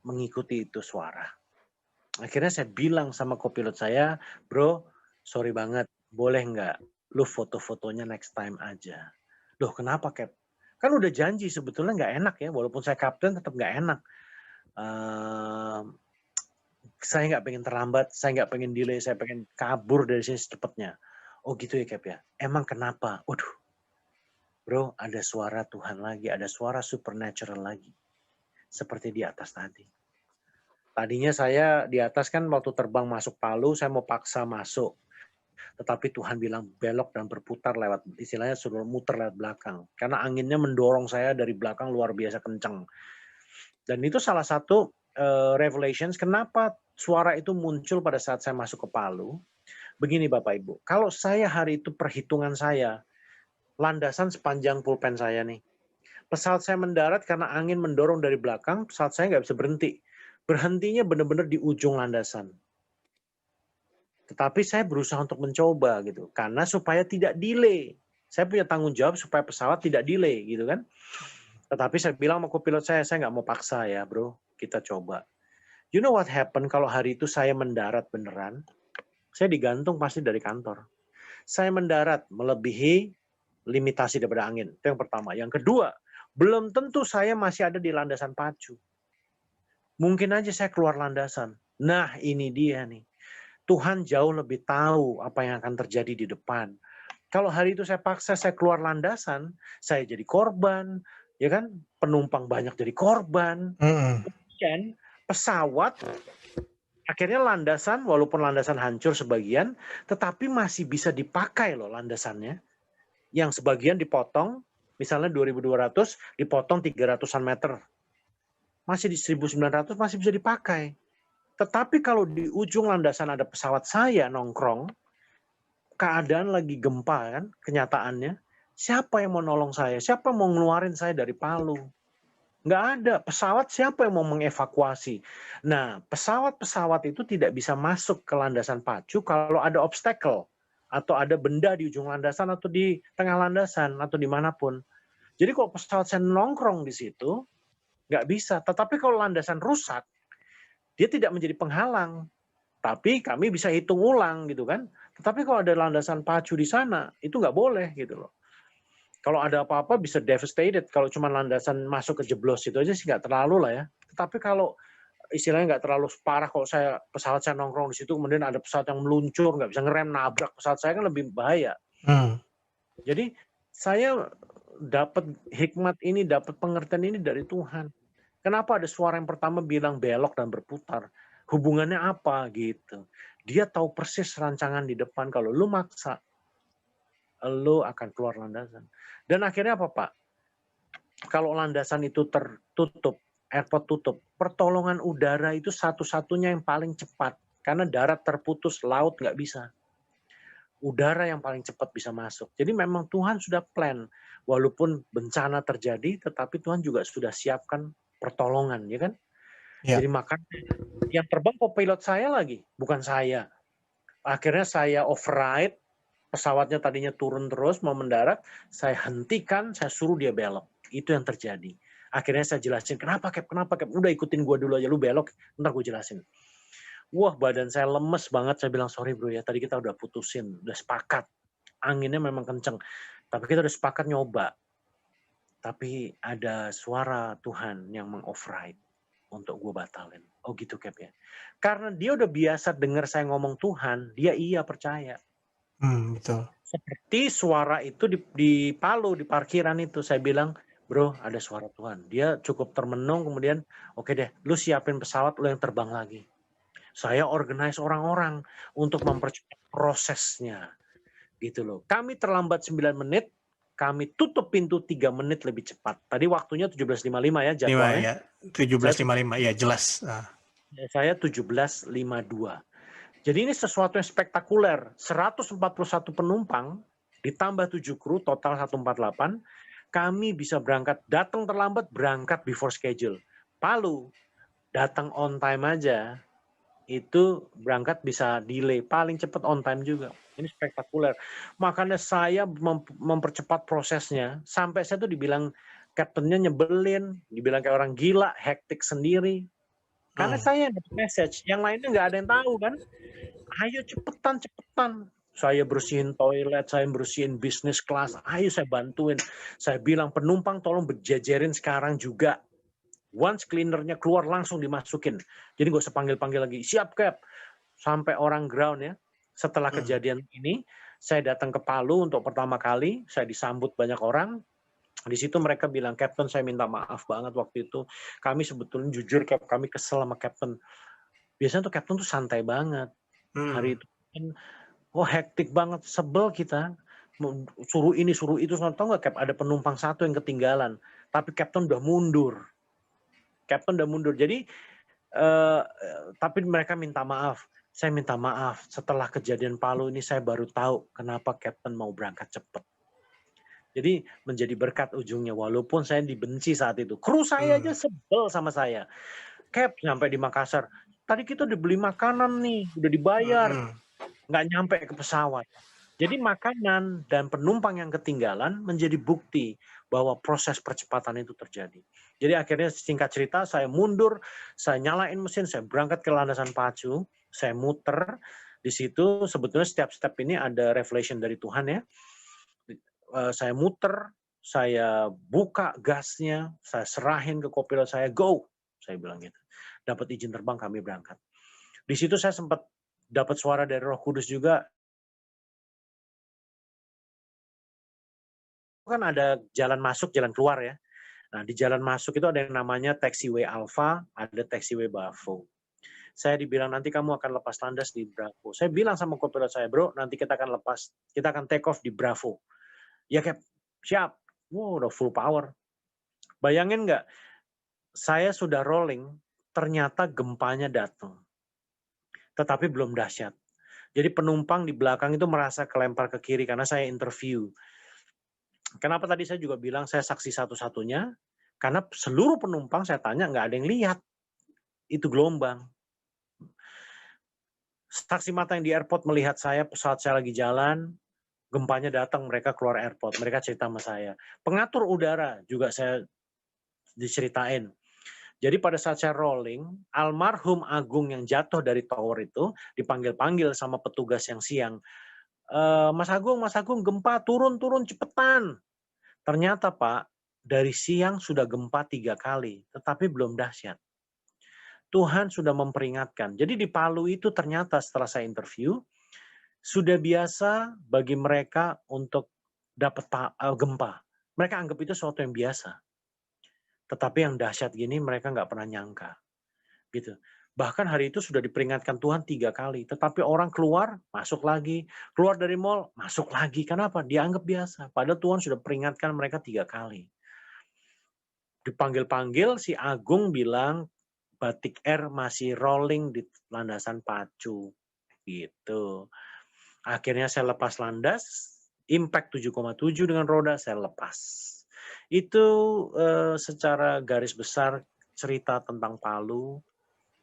mengikuti itu suara. Akhirnya saya bilang sama kopilot saya, bro, sorry banget, boleh nggak lu foto-fotonya next time aja. Loh kenapa, Cap? Kan udah janji, sebetulnya nggak enak ya, walaupun saya kapten tetap nggak enak. Saya nggak pengen terlambat, saya nggak pengen delay, saya pengen kabur dari sini secepatnya. Oh gitu ya, Cap ya? Emang kenapa? Waduh, bro, ada suara Tuhan lagi, ada suara supernatural lagi. Seperti di atas tadi. Tadinya saya di atas kan waktu terbang masuk Palu, saya mau paksa masuk. Tetapi Tuhan bilang belok dan berputar lewat, istilahnya suruh muter lewat belakang. Karena anginnya mendorong saya dari belakang luar biasa kencang. Dan itu salah satu revelations, kenapa suara itu muncul pada saat saya masuk ke Palu. Begini Bapak Ibu, kalau saya hari itu perhitungan saya, landasan sepanjang pulpen saya nih. Pesawat saya mendarat karena angin mendorong dari belakang, pesawat saya nggak bisa berhenti. Berhentinya benar-benar di ujung landasan. Tetapi saya berusaha untuk mencoba gitu, karena supaya tidak delay. Saya punya tanggung jawab supaya pesawat tidak delay gitu kan. Tetapi saya bilang sama kopilot saya nggak mau paksa ya bro, kita coba. You know what happen kalau hari itu saya mendarat beneran? Saya digantung pasti dari kantor. Saya mendarat melebihi limitasi daripada angin. Itu yang pertama. Yang kedua, belum tentu saya masih ada di landasan pacu. Mungkin aja saya keluar landasan. Nah, ini dia nih. Tuhan jauh lebih tahu apa yang akan terjadi di depan. Kalau hari itu saya paksa saya keluar landasan, saya jadi korban, ya kan? Penumpang banyak jadi korban. Dan pesawat akhirnya landasan, walaupun landasan hancur sebagian, tetapi masih bisa dipakai loh landasannya. Yang sebagian dipotong, misalnya 2.200, dipotong 300-an meter. Masih di 1.900 masih bisa dipakai. Tetapi kalau di ujung landasan ada pesawat saya nongkrong, keadaan lagi gempa kan, kenyataannya, siapa yang mau nolong saya? Siapa yang mau ngeluarin saya dari Palu? Nggak ada. Pesawat siapa yang mau mengevakuasi? Nah, pesawat-pesawat itu tidak bisa masuk ke landasan pacu kalau ada obstacle atau ada benda di ujung landasan atau di tengah landasan atau dimanapun. Jadi kalau pesawat saya nongkrong di situ, nggak bisa. Tetapi kalau landasan rusak, dia tidak menjadi penghalang. Tapi kami bisa hitung ulang gitu kan. Tetapi kalau ada landasan pacu di sana, itu nggak boleh gitu loh. Kalau ada apa-apa bisa devastated. Kalau cuma landasan masuk ke jeblos itu aja sih nggak terlalu lah ya. Tetapi kalau istilahnya nggak terlalu parah, kalau pesawat saya nongkrong di situ, kemudian ada pesawat yang meluncur, nggak bisa ngerem, nabrak pesawat saya kan lebih bahaya. Jadi saya dapat hikmat ini, dapat pengertian ini dari Tuhan. Kenapa ada suara yang pertama bilang belok dan berputar? Hubungannya apa gitu? Dia tahu persis rancangan di depan. Kalau lu maksa, lu akan keluar landasan. Dan akhirnya apa Pak? Kalau landasan itu tertutup, airport tutup, pertolongan udara itu satu-satunya yang paling cepat. Karena darat terputus, laut nggak bisa. Udara yang paling cepat bisa masuk. Jadi memang Tuhan sudah plan. Walaupun bencana terjadi, tetapi Tuhan juga sudah siapkan pertolongan, ya kan? Ya. Jadi makanya yang terbang co-pilot saya lagi, bukan saya. Akhirnya saya override, pesawatnya tadinya turun terus, mau mendarat, saya hentikan, saya suruh dia belok. Itu yang terjadi. Akhirnya saya jelasin, kenapa Cap? Udah ikutin gue dulu aja, lu belok, ntar gue jelasin. Wah, badan saya lemes banget, saya bilang, sorry bro ya, tadi kita udah putusin, udah sepakat. Anginnya memang kenceng, tapi kita udah sepakat nyoba. Tapi ada suara Tuhan yang meng-override untuk gue batalin. Oh gitu Cap ya. Karena dia udah biasa dengar saya ngomong Tuhan, dia iya percaya. Betul. Seperti suara itu di Palu, di parkiran itu. Saya bilang, bro ada suara Tuhan. Dia cukup termenung, kemudian oke deh, lu siapin pesawat, lu yang terbang lagi. Saya organize orang-orang untuk mempercepat prosesnya. Gitu loh. Kami terlambat 9 menit, kami tutup pintu 3 menit lebih cepat. Tadi waktunya 17.55 ya jadwalnya. Ya, 17.55 ya jelas. Saya 17.52. Jadi ini sesuatu yang spektakuler. 141 penumpang ditambah 7 kru, total 148. Kami bisa berangkat, datang terlambat, berangkat before schedule. Palu, datang on time aja, itu berangkat bisa delay, paling cepat on time juga. Ini spektakuler. Makanya saya mempercepat prosesnya, sampai saya tuh dibilang kaptennya nyebelin, dibilang kayak orang gila, hektik sendiri. Karena saya yang dapat message, yang lainnya nggak ada yang tahu kan. Ayo cepetan. Saya bersihin toilet, saya bersihin business class, ayo saya bantuin. Saya bilang penumpang tolong berjejerin sekarang juga. Once cleanernya keluar langsung dimasukin. Jadi gak usah panggil-panggil lagi. Siap Cap. Sampai orang ground ya. Setelah kejadian ini, saya datang ke Palu untuk pertama kali. Saya disambut banyak orang. Di situ mereka bilang, Captain saya minta maaf banget waktu itu. Kami sebetulnya jujur, Cap, kami kesel sama Captain. Biasanya tuh Captain tuh santai banget. Hari itu kan, hektik banget. Sebel kita. Suruh ini, suruh itu. Tahu nggak Cap, ada penumpang satu yang ketinggalan. Tapi Captain udah mundur. Jadi tapi mereka minta maaf. Saya minta maaf. Setelah kejadian Palu ini saya baru tahu kenapa Captain mau berangkat cepat. Jadi menjadi berkat ujungnya. Walaupun saya dibenci saat itu. Kru saya aja sebel sama saya. Cap, sampai di Makassar. Tadi kita udah beli makanan nih. Udah dibayar. Nggak nyampe ke pesawat. Jadi makanan dan penumpang yang ketinggalan menjadi bukti bahwa proses percepatan itu terjadi. Jadi akhirnya singkat cerita saya mundur, saya nyalain mesin, saya berangkat ke landasan pacu, saya muter. Di situ sebetulnya setiap step ini ada revelation dari Tuhan ya. Saya muter, saya buka gasnya, saya serahin ke kopilot saya, go, saya bilang gitu. Dapat izin terbang, kami berangkat. Di situ saya sempat dapat suara dari Roh Kudus juga. Kan ada jalan masuk, jalan keluar ya. Nah, di jalan masuk itu ada yang namanya taxiway Alpha, ada taxiway Bravo. Saya dibilang nanti kamu akan lepas landas di Bravo. Saya bilang sama kopilot saya, bro, nanti kita akan take off di Bravo. Ya, Cap, siap. Wow, udah full power. Bayangin nggak, saya sudah rolling, ternyata gempanya datang. Tetapi belum dahsyat. Jadi penumpang di belakang itu merasa kelempar ke kiri karena saya interview. Kenapa tadi saya juga bilang saya saksi satu-satunya? Karena seluruh penumpang saya tanya nggak ada yang lihat. Itu gelombang. Saksi mata yang di airport melihat saya, pesawat saya lagi jalan, gempanya datang, mereka keluar airport, mereka cerita sama saya. Pengatur udara juga saya diceritain. Jadi pada saat saya rolling, almarhum Agung yang jatuh dari tower itu dipanggil-panggil sama petugas yang siang. Mas Agung, gempa, turun, cepetan. Ternyata Pak, dari siang sudah gempa 3 kali, tetapi belum dahsyat. Tuhan sudah memperingatkan. Jadi di Palu itu ternyata setelah saya interview, sudah biasa bagi mereka untuk dapat gempa. Mereka anggap itu sesuatu yang biasa. Tetapi yang dahsyat gini mereka nggak pernah nyangka. Gitu. Bahkan hari itu sudah diperingatkan Tuhan 3 kali. Tetapi orang keluar, masuk lagi. Keluar dari mall, masuk lagi. Kenapa? Dianggap biasa. Padahal Tuhan sudah peringatkan mereka 3 kali. Dipanggil-panggil, si Agung bilang, Batik Air masih rolling di landasan pacu. Gitu. Akhirnya saya lepas landas, impact 7,7 dengan roda, saya lepas. Itu secara garis besar cerita tentang Palu.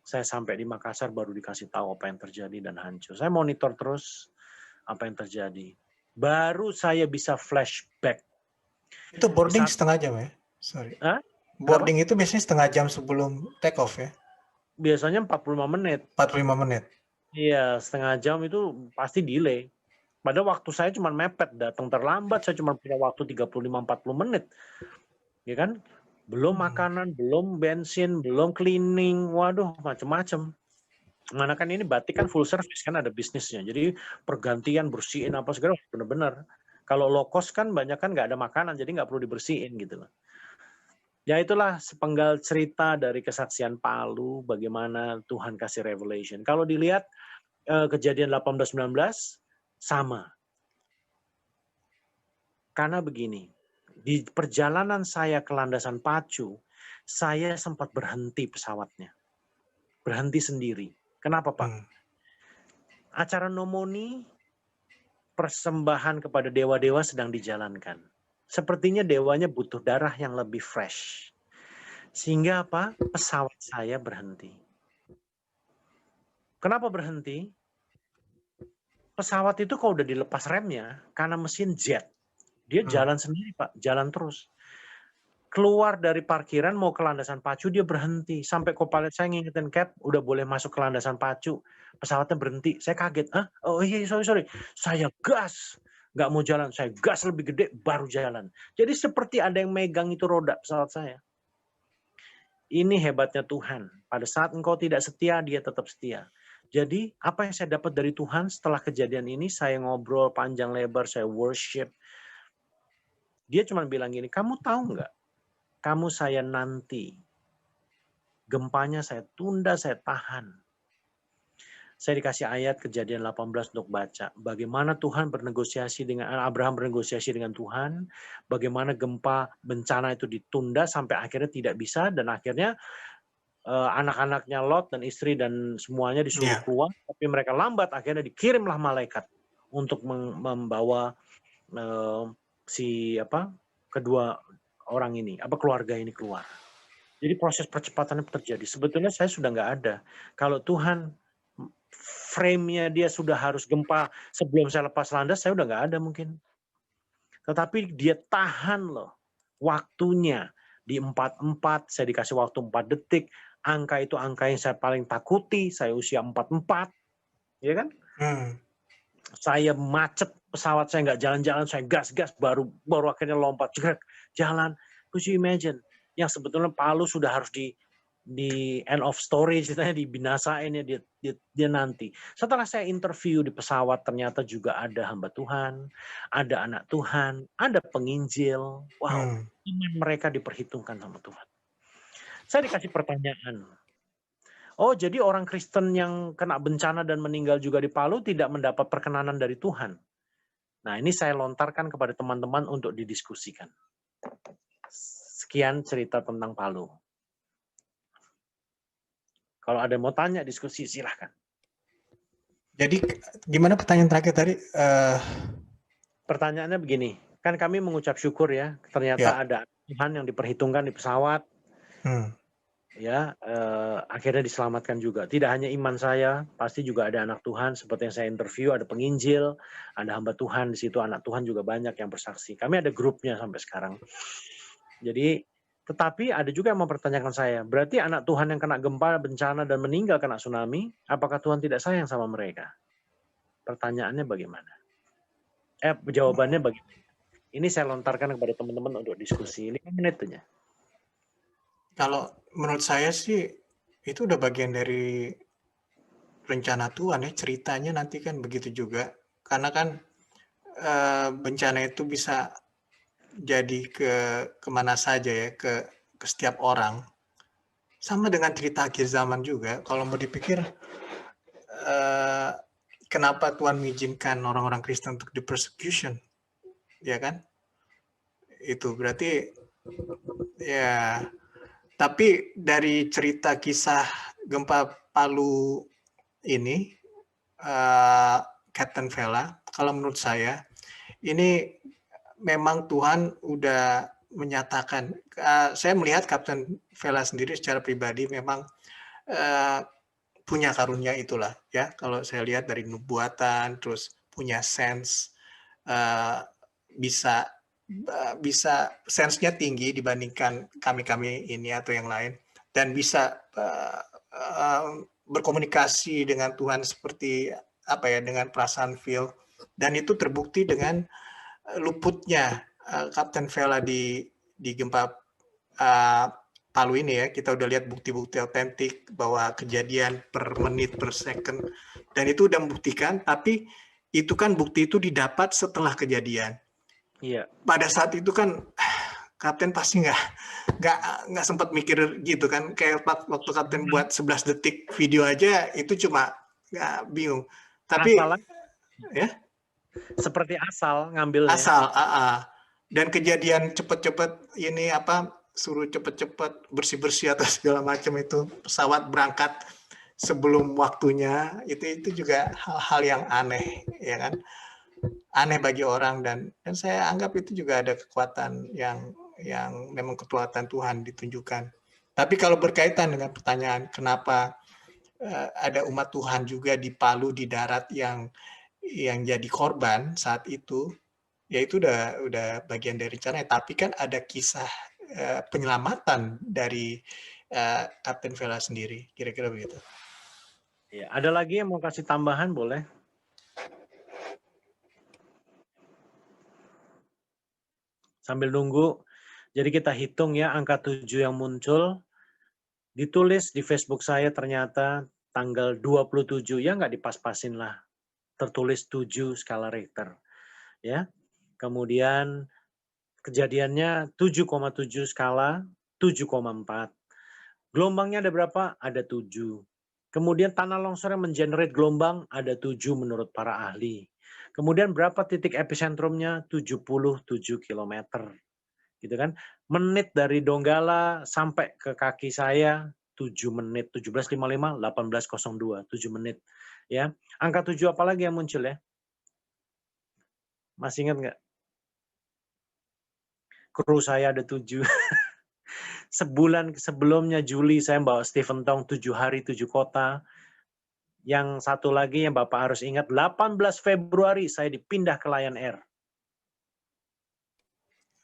Saya sampai di Makassar baru dikasih tahu apa yang terjadi dan hancur. Saya monitor terus apa yang terjadi. Baru saya bisa flashback. Itu boarding setengah jam ya? Sorry. Boarding itu biasanya setengah jam sebelum take off ya? Biasanya 45 menit. 45 menit? Iya, setengah jam itu pasti delay. Padahal waktu saya cuma mepet, datang terlambat, saya cuma punya waktu 35-40 menit. Ya kan? Belum makanan, belum bensin, belum cleaning, waduh macam-macam. Mana kan ini Batik kan full service kan ada bisnisnya. Jadi pergantian bersihin apa segala benar-benar. Kalau low cost kan banyak kan nggak ada makanan jadi nggak perlu dibersihin gitu loh. Ya itulah sepenggal cerita dari kesaksian Palu bagaimana Tuhan kasih revelation. Kalau dilihat kejadian 18-19 sama. Karena begini, di perjalanan saya ke landasan pacu, saya sempat berhenti pesawatnya. Berhenti sendiri. Kenapa Pak? Acara nomoni persembahan kepada dewa-dewa sedang dijalankan. Sepertinya dewanya butuh darah yang lebih fresh. Sehingga apa? Pesawat saya berhenti. Kenapa berhenti? Pesawat itu kalau udah dilepas remnya, karena mesin jet, dia jalan sendiri Pak, jalan terus. Keluar dari parkiran mau ke landasan pacu, dia berhenti. Sampai co-pilot saya ngingetin, Cap, udah boleh masuk ke landasan pacu. Pesawatnya berhenti. Saya kaget. Oh iya, sorry. Saya gas. Nggak mau jalan. Saya gas lebih gede, baru jalan. Jadi seperti ada yang megang itu roda pesawat saya. Ini hebatnya Tuhan. Pada saat engkau tidak setia, dia tetap setia. Jadi apa yang saya dapat dari Tuhan setelah kejadian ini, saya ngobrol panjang lebar, saya worship. Dia cuma bilang gini, kamu tahu nggak? Kamu saya nanti. Gempanya saya tunda, saya tahan. Saya dikasih ayat kejadian 18 untuk baca. Bagaimana Tuhan bernegosiasi dengan Abraham bernegosiasi dengan Tuhan. Bagaimana gempa bencana itu ditunda sampai akhirnya tidak bisa. Dan akhirnya anak-anaknya Lot dan istri dan semuanya disuruh keluar. Tapi mereka lambat. Akhirnya dikirimlah malaikat untuk membawa kedua orang ini, keluarga ini keluar. Jadi proses percepatannya terjadi. Sebetulnya saya sudah nggak ada. Kalau Tuhan frame-nya dia sudah harus gempa sebelum saya lepas landas, saya udah nggak ada mungkin. Tetapi dia tahan loh waktunya di 44, saya dikasih waktu 4 detik. Angka itu angka yang saya paling takuti, saya usia 44, ya kan? Saya macet pesawat, saya nggak jalan-jalan, saya gas-gas, baru akhirnya lompat, jalan. Could you imagine? Yang sebetulnya Palu sudah harus di end of story, ceritanya dibinasain ya dia nanti. Setelah saya interview di pesawat, ternyata juga ada hamba Tuhan, ada anak Tuhan, ada penginjil. Wow, iman mereka diperhitungkan sama Tuhan. Saya dikasih pertanyaan. Oh, jadi orang Kristen yang kena bencana dan meninggal juga di Palu tidak mendapat perkenanan dari Tuhan. Nah, ini saya lontarkan kepada teman-teman untuk didiskusikan. Sekian cerita tentang Palu. Kalau ada yang mau tanya, diskusi, silahkan. Jadi, gimana pertanyaan terakhir tadi? Pertanyaannya begini, kan kami mengucap syukur ya, ternyata ada Tuhan yang diperhitungkan di pesawat. Ya, akhirnya diselamatkan juga. Tidak hanya iman saya, pasti juga ada anak Tuhan seperti yang saya interview, ada penginjil, ada hamba Tuhan di situ, anak Tuhan juga banyak yang bersaksi. Kami ada grupnya sampai sekarang. Jadi, tetapi ada juga yang mempertanyakan saya, berarti anak Tuhan yang kena gempa, bencana dan meninggal kena tsunami, apakah Tuhan tidak sayang sama mereka? Pertanyaannya bagaimana? Jawabannya bagaimana? Ini saya lontarkan kepada teman-teman untuk diskusi. 5 menit aja. Kalau menurut saya sih itu udah bagian dari rencana Tuhan ya, ceritanya nanti kan begitu juga. Karena kan bencana itu bisa jadi kemana saja ya, ke setiap orang. Sama dengan cerita akhir zaman juga, kalau mau dipikir kenapa Tuhan mengizinkan orang-orang Kristen untuk di-persecution, ya kan? Itu berarti ya. Tapi dari cerita kisah gempa Palu ini, Captain Vela, kalau menurut saya, ini memang Tuhan udah menyatakan. Saya melihat Captain Vela sendiri secara pribadi memang punya karunia itulah, ya. Kalau saya lihat dari nubuatan, terus punya sense, bisa sense-nya tinggi dibandingkan kami ini atau yang lain, dan bisa berkomunikasi dengan Tuhan seperti apa ya, dengan perasaan feel, dan itu terbukti dengan luputnya Captain Vela di gempa Palu ini ya. Kita udah lihat bukti-bukti otentik bahwa kejadian per menit per second, dan itu udah membuktikan. Tapi itu kan bukti itu didapat setelah kejadian. Iya. Pada saat itu kan Kapten pasti nggak sempat mikir gitu kan, kayak waktu Kapten buat 11 detik video aja itu cuma bingung. Tapi ya seperti asal ngambilnya. Asal, dan kejadian cepet-cepet ini suruh cepet-cepet bersih-bersih atau segala macam, itu pesawat berangkat sebelum waktunya, itu juga hal-hal yang aneh, ya kan? Aneh bagi orang, dan saya anggap itu juga ada kekuatan yang memang kekuatan Tuhan ditunjukkan. Tapi kalau berkaitan dengan pertanyaan kenapa ada umat Tuhan juga di Palu di darat yang jadi korban saat itu, ya itu udah bagian dari rencana. Tapi kan ada kisah penyelamatan dari Kapten Vela sendiri, kira-kira begitu. Ya, ada lagi yang mau kasih tambahan, boleh? Sambil nunggu, jadi kita hitung ya angka 7 yang muncul, ditulis di Facebook saya ternyata tanggal 27, ya nggak dipas-pasin lah, tertulis 7 skala Richter. Ya, kemudian kejadiannya 7,7 skala, 7,4. Gelombangnya ada berapa? Ada 7. Kemudian tanah longsor yang mengenerate gelombang ada 7 menurut para ahli. Kemudian berapa titik epicentrumnya? 77 km. Gitu kan? Menit dari Donggala sampai ke kaki saya 7 menit, 17.55, 18.02, 7 menit. Ya, angka 7 apa lagi yang muncul ya? Masih ingat nggak? Kru saya ada 7. Sebulan sebelumnya Juli saya bawa Stephen Tong 7 hari 7 kota. Yang satu lagi yang Bapak harus ingat, 18 Februari saya dipindah ke Lion Air.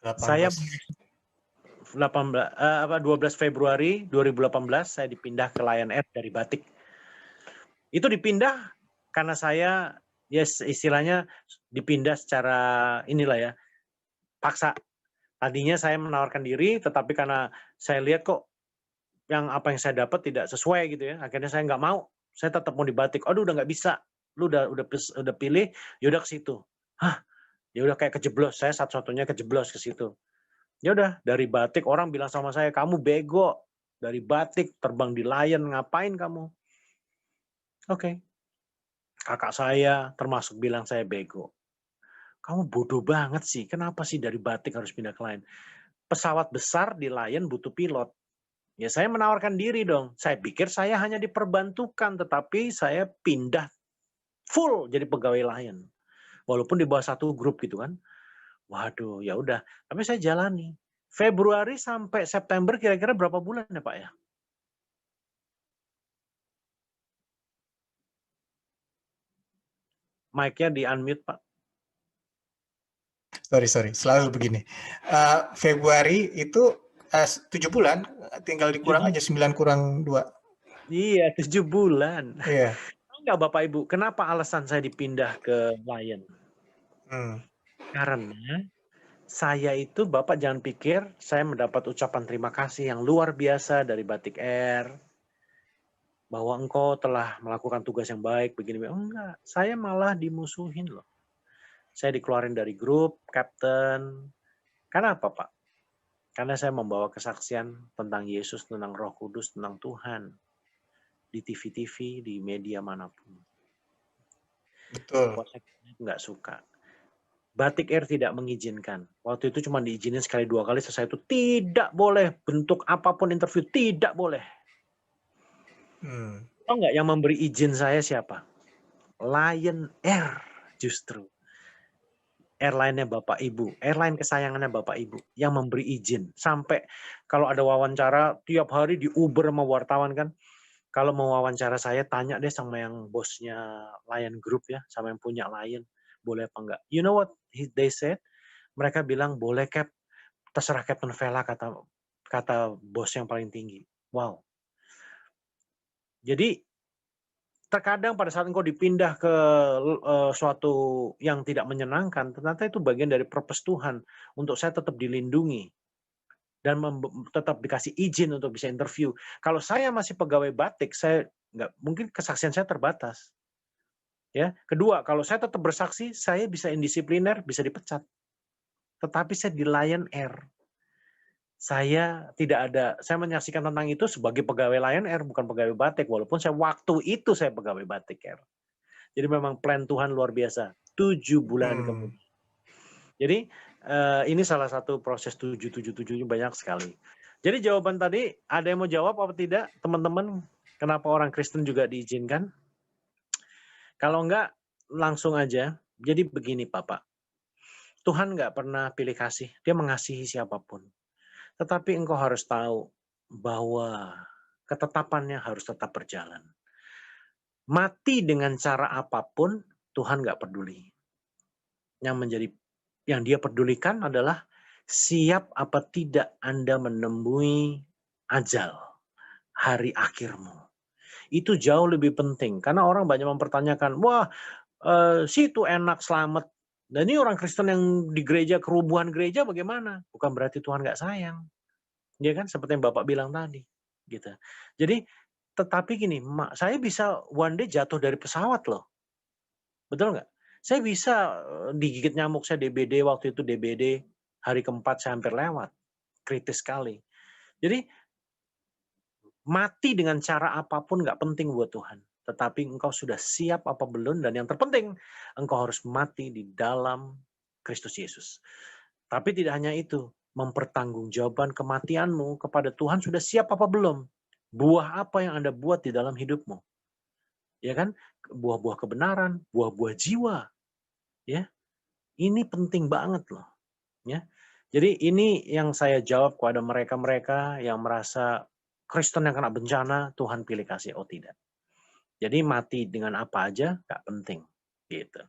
18. Saya 12 Februari 2018 saya dipindah ke Lion Air dari Batik. Itu dipindah karena saya ya istilahnya dipindah secara inilah ya, paksa. Tadinya saya menawarkan diri, tetapi karena saya lihat kok apa yang saya dapat tidak sesuai gitu ya, akhirnya saya nggak mau. Saya tetap mau di Batik. Aduh udah nggak bisa. Lu udah pilih, yaudah ke situ. Hah, ya udah kayak kejeblos. Saya satu-satunya kejeblos ke situ. Ya udah dari Batik orang bilang sama saya, kamu bego. Dari Batik terbang di Lion, ngapain kamu? Oke. Kakak saya termasuk bilang saya bego. Kamu bodoh banget sih. Kenapa sih dari Batik harus pindah ke Lion? Pesawat besar di Lion butuh pilot. Ya saya menawarkan diri dong. Saya pikir saya hanya diperbantukan, tetapi saya pindah full jadi pegawai Lion. Walaupun di bawah satu grup gitu kan. Waduh, ya udah. Tapi saya jalani. Februari sampai September kira-kira berapa bulan ya Pak ya? Mic-nya di-unmute Pak. Sorry, selalu begini. Februari itu 7 bulan, tinggal dikurang aja 9 kurang 2. Iya, 7 bulan. Iya. Tahu nggak Bapak Ibu, kenapa alasan saya dipindah ke Lion? Karena saya itu, Bapak jangan pikir saya mendapat ucapan terima kasih yang luar biasa dari Batik Air, bahwa engkau telah melakukan tugas yang baik, begini. Enggak, saya malah dimusuhin loh. Saya dikeluarin dari grup, kapten. Karena apa Pak? Karena saya membawa kesaksian tentang Yesus, tentang Roh Kudus, tentang Tuhan. Di TV-TV, di media manapun. Betul. Saya nggak suka. Batik Air tidak mengizinkan. Waktu itu cuma diizinin sekali 2 kali, selesai itu tidak boleh. Bentuk apapun interview, tidak boleh. Tahu nggak yang memberi izin saya siapa? Lion Air justru. Airline-nya Bapak Ibu, airline kesayangannya Bapak Ibu yang memberi izin. Sampai kalau ada wawancara tiap hari di Uber sama wartawan kan. Kalau mau wawancara saya tanya deh sama yang bosnya Lion Group ya, sama yang punya Lion, boleh apa enggak? You know what they said? Mereka bilang boleh Cap, terserah Captain Vela kata bos yang paling tinggi. Wow. Jadi terkadang pada saat engkau dipindah ke suatu yang tidak menyenangkan, ternyata itu bagian dari purpose Tuhan untuk saya tetap dilindungi dan tetap dikasih izin untuk bisa interview. Kalau saya masih pegawai Batik, saya nggak mungkin kesaksian saya terbatas. Ya, kedua, kalau saya tetap bersaksi, saya bisa indisipliner, bisa dipecat. Tetapi saya di Lion Air. Saya tidak ada, saya menyaksikan tentang itu sebagai pegawai Lion Air, bukan pegawai Batik, walaupun saya waktu itu saya pegawai Batik Air. Jadi memang plan Tuhan luar biasa. 7 bulan kemudian. Jadi ini salah satu proses 777 banyak sekali. Jadi jawaban tadi, ada yang mau jawab apa tidak, teman-teman? Kenapa orang Kristen juga diizinkan? Kalau enggak, langsung aja. Jadi begini Bapak. Tuhan nggak pernah pilih kasih, dia mengasihi siapapun. Tetapi engkau harus tahu bahwa ketetapannya harus tetap berjalan. Mati dengan cara apapun, Tuhan nggak peduli. Yang dia pedulikan adalah siap apa tidak Anda menemui ajal, hari akhirmu. Itu jauh lebih penting. Karena orang banyak mempertanyakan, wah situ enak selamat. Dan ini orang Kristen yang di gereja, kerubuhan gereja bagaimana? Bukan berarti Tuhan nggak sayang. Ya kan, seperti yang Bapak bilang tadi. Gitu. Jadi, tetapi gini, saya bisa one day jatuh dari pesawat loh. Betul nggak? Saya bisa digigit nyamuk, saya DBD, waktu itu DBD, hari keempat saya hampir lewat. Kritis sekali. Jadi, mati dengan cara apapun nggak penting buat Tuhan. Tetapi engkau sudah siap apa belum, dan yang terpenting, engkau harus mati di dalam Kristus Yesus. Tapi tidak hanya itu, mempertanggungjawabkan kematianmu kepada Tuhan sudah siap apa belum? Buah apa yang Anda buat di dalam hidupmu? Ya kan? Buah-buah kebenaran, buah-buah jiwa. Ya. Ini penting banget loh. Ya. Jadi ini yang saya jawab kepada mereka-mereka yang merasa Kristen yang kena bencana, Tuhan pilih kasih. Oh tidak. Jadi mati dengan apa aja nggak penting gitu.